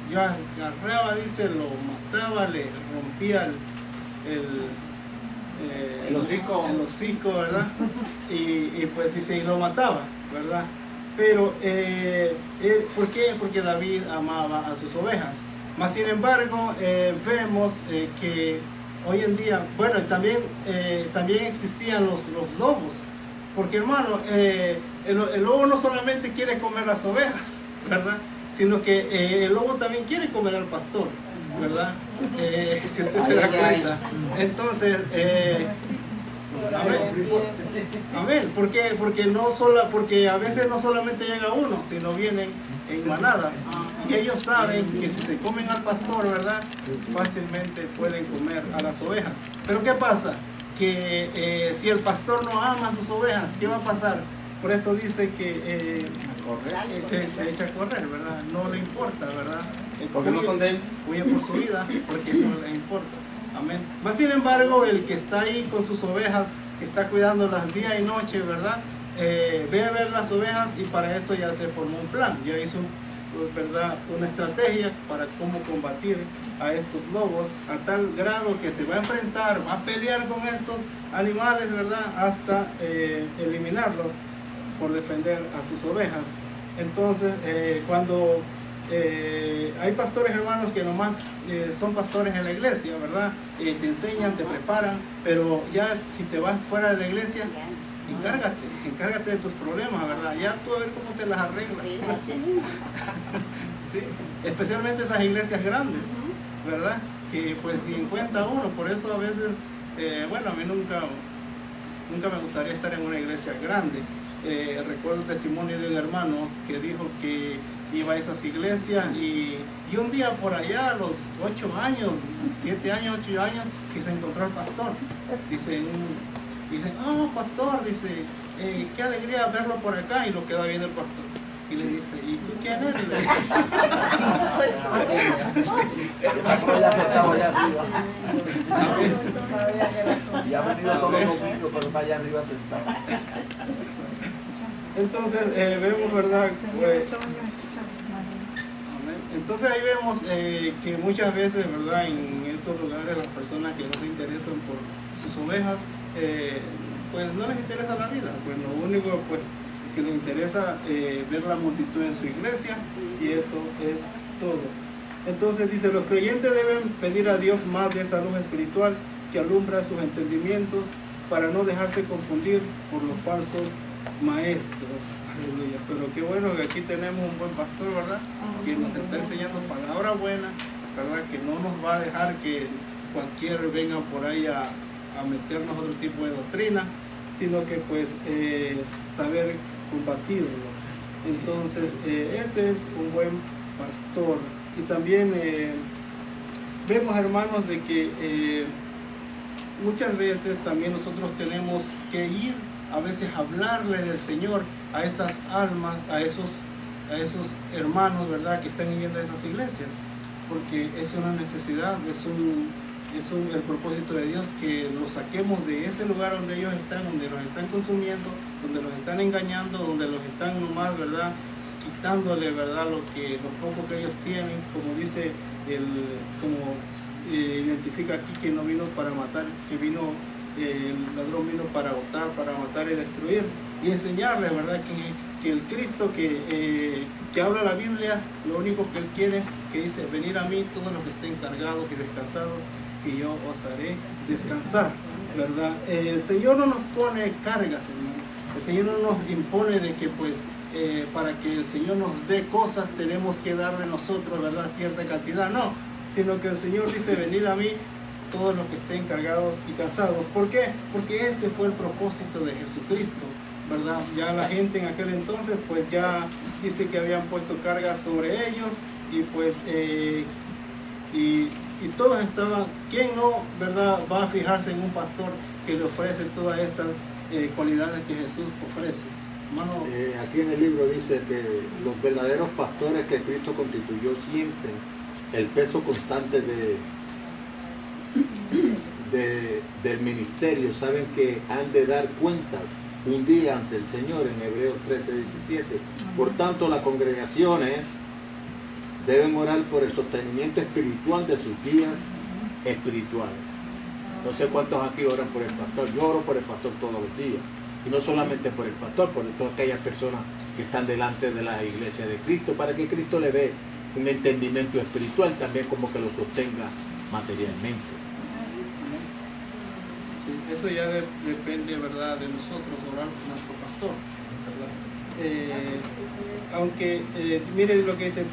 yo agarraba, dice, lo mataba, le rompía el hocico, ¿verdad? Y pues dice, y lo mataba, ¿verdad? Pero, ¿por qué? Porque David amaba a sus ovejas. Mas sin embargo, vemos que hoy en día, bueno, también existían los lobos, porque hermano, el lobo no solamente quiere comer las ovejas, ¿verdad?, sino que el lobo también quiere comer al pastor, ¿verdad? Si usted se da cuenta. Entonces, amén. Porque a veces no solamente llega uno, sino vienen en manadas. Y ellos saben que si se comen al pastor, ¿verdad?, fácilmente pueden comer a las ovejas. Pero ¿qué pasa? Que si el pastor no ama a sus ovejas, ¿qué va a pasar? Por eso dice que se echa a correr, ¿verdad? No le importa, ¿verdad? Porque no son de él. Huye por su vida, porque no le importa. Amén. Mas sin embargo, el que está ahí con sus ovejas, que está cuidándolas día y noche, ¿verdad?, ve a ver las ovejas y para eso ya se formó un plan, ya hizo ¿verdad? Una estrategia para cómo combatir a estos lobos a tal grado que se va a enfrentar, va a pelear con estos animales, ¿verdad? Hasta eliminarlos por defender a sus ovejas. Entonces, cuando hay pastores hermanos que nomás son pastores en la iglesia, ¿verdad? Te enseñan, te preparan, pero ya si te vas fuera de la iglesia, encárgate de tus problemas, ¿verdad? Ya tú a ver cómo te las arreglas. ¿Sí? Especialmente esas iglesias grandes, ¿verdad? Que pues ni en cuenta uno, por eso a veces, bueno, a mí nunca me gustaría estar en una iglesia grande. Recuerdo el testimonio de un hermano que dijo que iba a esas iglesias y un día por allá a los 8 años, 7 años, 8 años, que se encontró al pastor. Dice, oh pastor, dice, qué alegría verlo por acá, y lo queda viendo el pastor. Y le dice, ¿y tú quién eres? Le dice. Y ha venido todos los domingos, pero está allá arriba sentado. Entonces vemos, ¿verdad? Entonces ahí vemos que muchas veces, ¿verdad? En estos lugares las personas que no se interesan por sus ovejas, pues no les interesa la vida, pues lo único pues que les interesa ver la multitud en su iglesia, y eso es todo. Entonces dice, los creyentes deben pedir a Dios más de esa luz espiritual que alumbra sus entendimientos para no dejarse confundir por los falsos maestros. Aleluya. Pero qué bueno que aquí tenemos un buen pastor, ¿verdad? Que nos está enseñando palabra buena, ¿verdad? Que no nos va a dejar que cualquiera venga por ahí a meternos otro tipo de doctrina, sino que pues saber combatirlo. Entonces ese es un buen pastor. Y también vemos, hermanos, de que muchas veces también nosotros tenemos que ir a veces a hablarle del Señor a esas almas, a esos hermanos, ¿verdad?, que están viviendo en esas iglesias, porque es una necesidad, es el propósito de Dios, que los saquemos de ese lugar donde ellos están, donde los están consumiendo, donde los están engañando, donde los están nomás, ¿verdad?, quitándole, ¿verdad?, lo poco que ellos tienen, como dice como identifica aquí, que no vino para matar, que el ladrón vino para botar, para matar y destruir, y enseñarle, ¿verdad?, que el Cristo que habla la Biblia, lo único que Él quiere, que dice, venir a mí todos los que estén cargados y descansados, que yo os haré descansar, ¿verdad? El Señor no nos pone cargas, hermano. El Señor no nos impone de que pues para que el Señor nos dé cosas tenemos que darle nosotros, ¿verdad?, cierta cantidad, no, sino que el Señor dice, venid a mí todos los que estén cargados y cansados. ¿Por qué? Porque ese fue el propósito de Jesucristo, ¿verdad? Ya la gente en aquel entonces pues ya dice que habían puesto cargas sobre ellos, y pues y todos estaban, ¿quién no, verdad, va a fijarse en un pastor que le ofrece todas estas cualidades que Jesús ofrece? Hermano, aquí en el libro dice que los verdaderos pastores que Cristo constituyó sienten el peso constante del ministerio, saben que han de dar cuentas un día ante el Señor, en Hebreos 13:17. Por tanto, las congregaciones deben orar por el sostenimiento espiritual de sus guías espirituales. No sé cuántos aquí oran por el pastor. Yo oro por el pastor todos los días, y no solamente por el pastor, por todas aquellas personas que están delante de la iglesia de Cristo, para que Cristo le dé un entendimiento espiritual, también como que lo sostenga materialmente. Sí, eso ya depende, ¿verdad?, de nosotros orar por nuestro pastor, ¿verdad? Aunque mire lo que dice,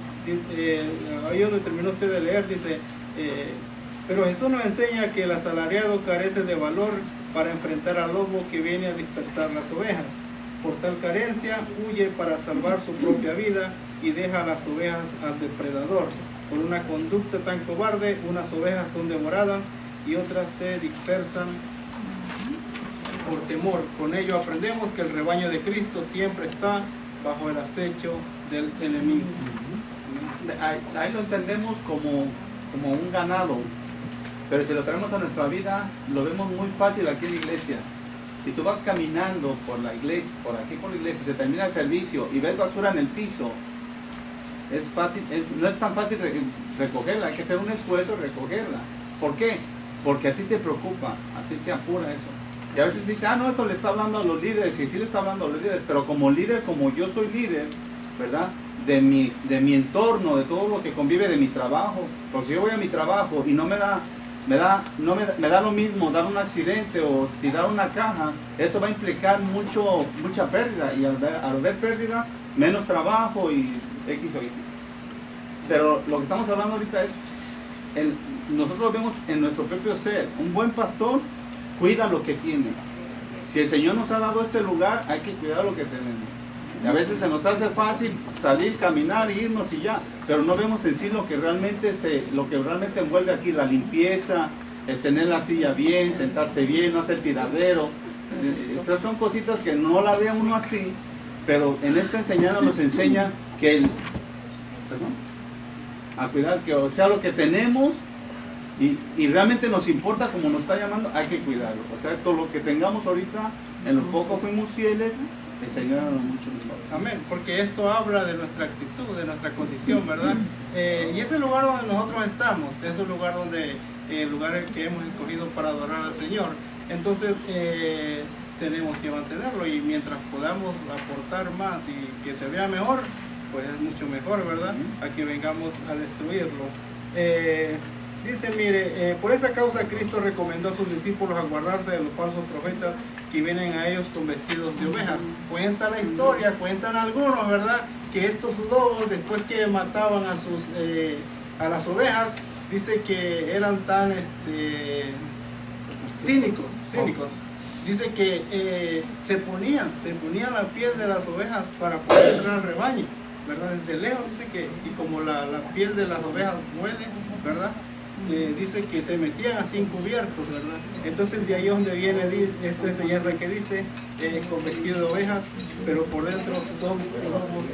ahí donde terminó usted de leer, dice, pero Jesús nos enseña que el asalariado carece de valor para enfrentar al lobo que viene a dispersar las ovejas. Por tal carencia huye para salvar su propia vida y deja a las ovejas al depredador. Por una conducta tan cobarde, unas ovejas son devoradas y otras se dispersan por temor. Con ello aprendemos que el rebaño de Cristo siempre está bajo el acecho del enemigo. Ahí lo entendemos como un ganado, pero si lo traemos a nuestra vida, lo vemos muy fácil aquí en la iglesia. Si tú vas caminando por la iglesia, por aquí por la iglesia, se termina el servicio y ves basura en el piso, es fácil, no es tan fácil recogerla, hay que hacer un esfuerzo recogerla. ¿Por qué? Porque a ti te preocupa, a ti te apura eso. Y a veces dice, no, esto le está hablando a los líderes, y sí le está hablando a los líderes, pero como líder, como yo soy líder, ¿verdad? De mi entorno, de todo lo que convive, de mi trabajo, porque si yo voy a mi trabajo y no me da lo mismo dar un accidente o tirar una caja, eso va a implicar mucha pérdida, y al ver pérdida, menos trabajo y X o Y. Pero lo que estamos hablando ahorita es, nosotros lo vemos en nuestro propio ser. Un buen pastor cuida lo que tiene. Si el Señor nos ha dado este lugar, hay que cuidar lo que tenemos. Y a veces se nos hace fácil salir, caminar, irnos y ya, pero no vemos en sí lo que realmente envuelve aquí, la limpieza, el tener la silla bien, sentarse bien, no hacer tiradero. Esas son cositas que no la ve uno así, pero en esta enseñanza nos enseña que a cuidar, que o sea lo que tenemos y realmente nos importa, como nos está llamando, hay que cuidarlo. O sea, todo lo que tengamos ahorita, en lo poco fuimos fieles, el Señor nos mucho mejor. Amén, porque esto habla de nuestra actitud, de nuestra condición, ¿verdad? Y es el lugar donde nosotros estamos, es el lugar que hemos escogido para adorar al Señor. Entonces tenemos que mantenerlo, y mientras podamos aportar más y que se vea mejor, pues es mucho mejor, ¿verdad? A que vengamos a destruirlo. Dice, mire, por esa causa Cristo recomendó a sus discípulos a guardarse de los falsos profetas que vienen a ellos con vestidos de ovejas. Cuenta la historia, cuentan algunos, ¿verdad? Que estos lobos, después que mataban a las ovejas, dice que eran tan cínicos. Dice que se ponían la piel de las ovejas para poder entrar al rebaño, ¿verdad? Desde lejos dice que, y como la piel de las ovejas huele, ¿verdad? Dice que se metían así encubiertos, ¿verdad? Entonces de ahí es donde viene esta enseñanza que dice, con vestido de ovejas, pero por dentro son lobos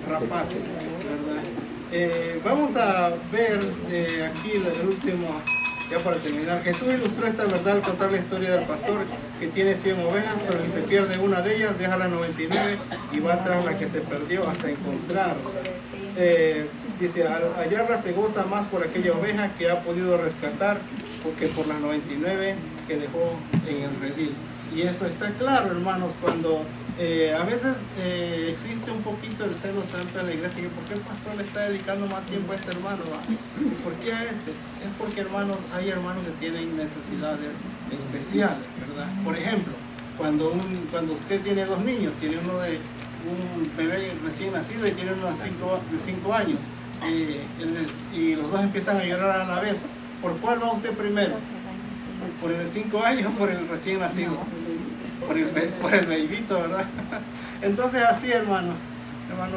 rapaces, ¿verdad? Vamos a ver aquí el último, ya para terminar. Jesús ilustró esta verdad al contar la historia del pastor que tiene 100 ovejas, pero si se pierde una de ellas, deja las 99 y va tras la que se perdió hasta encontrarla. Dice, al hallarla se goza más por aquella oveja que ha podido rescatar, porque por las 99 que dejó en el redil. Y eso está claro, hermanos, cuando a veces existe un poquito el celo santo en la iglesia, que ¿por qué el pastor le está dedicando más tiempo a este hermano? ¿Y por qué a este? Es porque, hermanos, hay hermanos que tienen necesidades especiales, ¿verdad? Por ejemplo, cuando usted tiene 2 niños, tiene uno de un bebé recién nacido y tiene uno de 5 años, y los dos empiezan a llorar a la vez, ¿por cuál va usted primero? ¿Por el de 5 años o por el recién nacido? Por el bebito, ¿verdad? Entonces así, hermano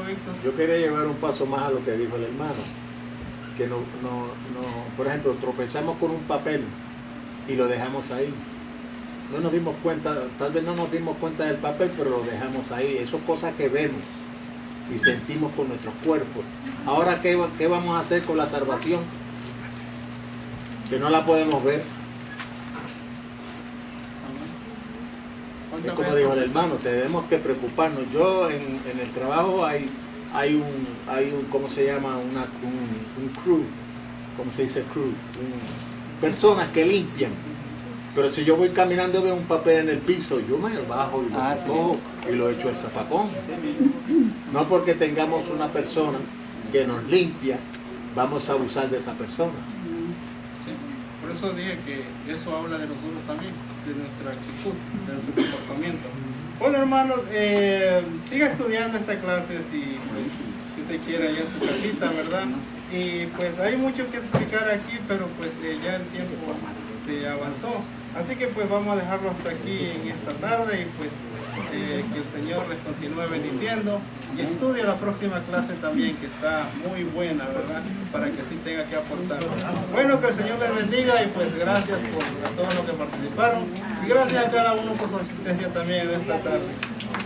Víctor. Yo quería llevar un paso más a lo que dijo el hermano, que por ejemplo, tropezamos con un papel y lo dejamos ahí. No nos dimos cuenta, tal vez no nos dimos cuenta del papel, pero lo dejamos ahí. Eso es cosas que vemos y sentimos con nuestros cuerpos. Ahora, ¿qué vamos a hacer con la salvación? Que no la podemos ver. Es como dijo el hermano, tenemos que preocuparnos. Yo en el trabajo hay un ¿cómo se llama? Un crew, ¿cómo se dice crew? Personas que limpian. Pero si yo voy caminando y veo un papel en el piso, yo me bajo y lo cojo y lo echo al zafacón. No porque tengamos una persona que nos limpia, vamos a abusar de esa persona. Sí. Por eso dije que eso habla de nosotros también, de nuestra actitud, de nuestro comportamiento. Bueno, hermanos, siga estudiando esta clase si usted quiere allá en su casita, ¿verdad? Y pues hay mucho que explicar aquí, pero pues ya el tiempo se avanzó. Así que pues vamos a dejarlo hasta aquí en esta tarde, y pues que el Señor les continúe bendiciendo, y estudie la próxima clase también, que está muy buena, ¿verdad? Para que así tenga que aportar. Bueno, que el Señor les bendiga, y pues gracias por a todos los que participaron, y gracias a cada uno por su asistencia también en esta tarde.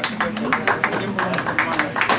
Así que pues, tiempo con los hermanos.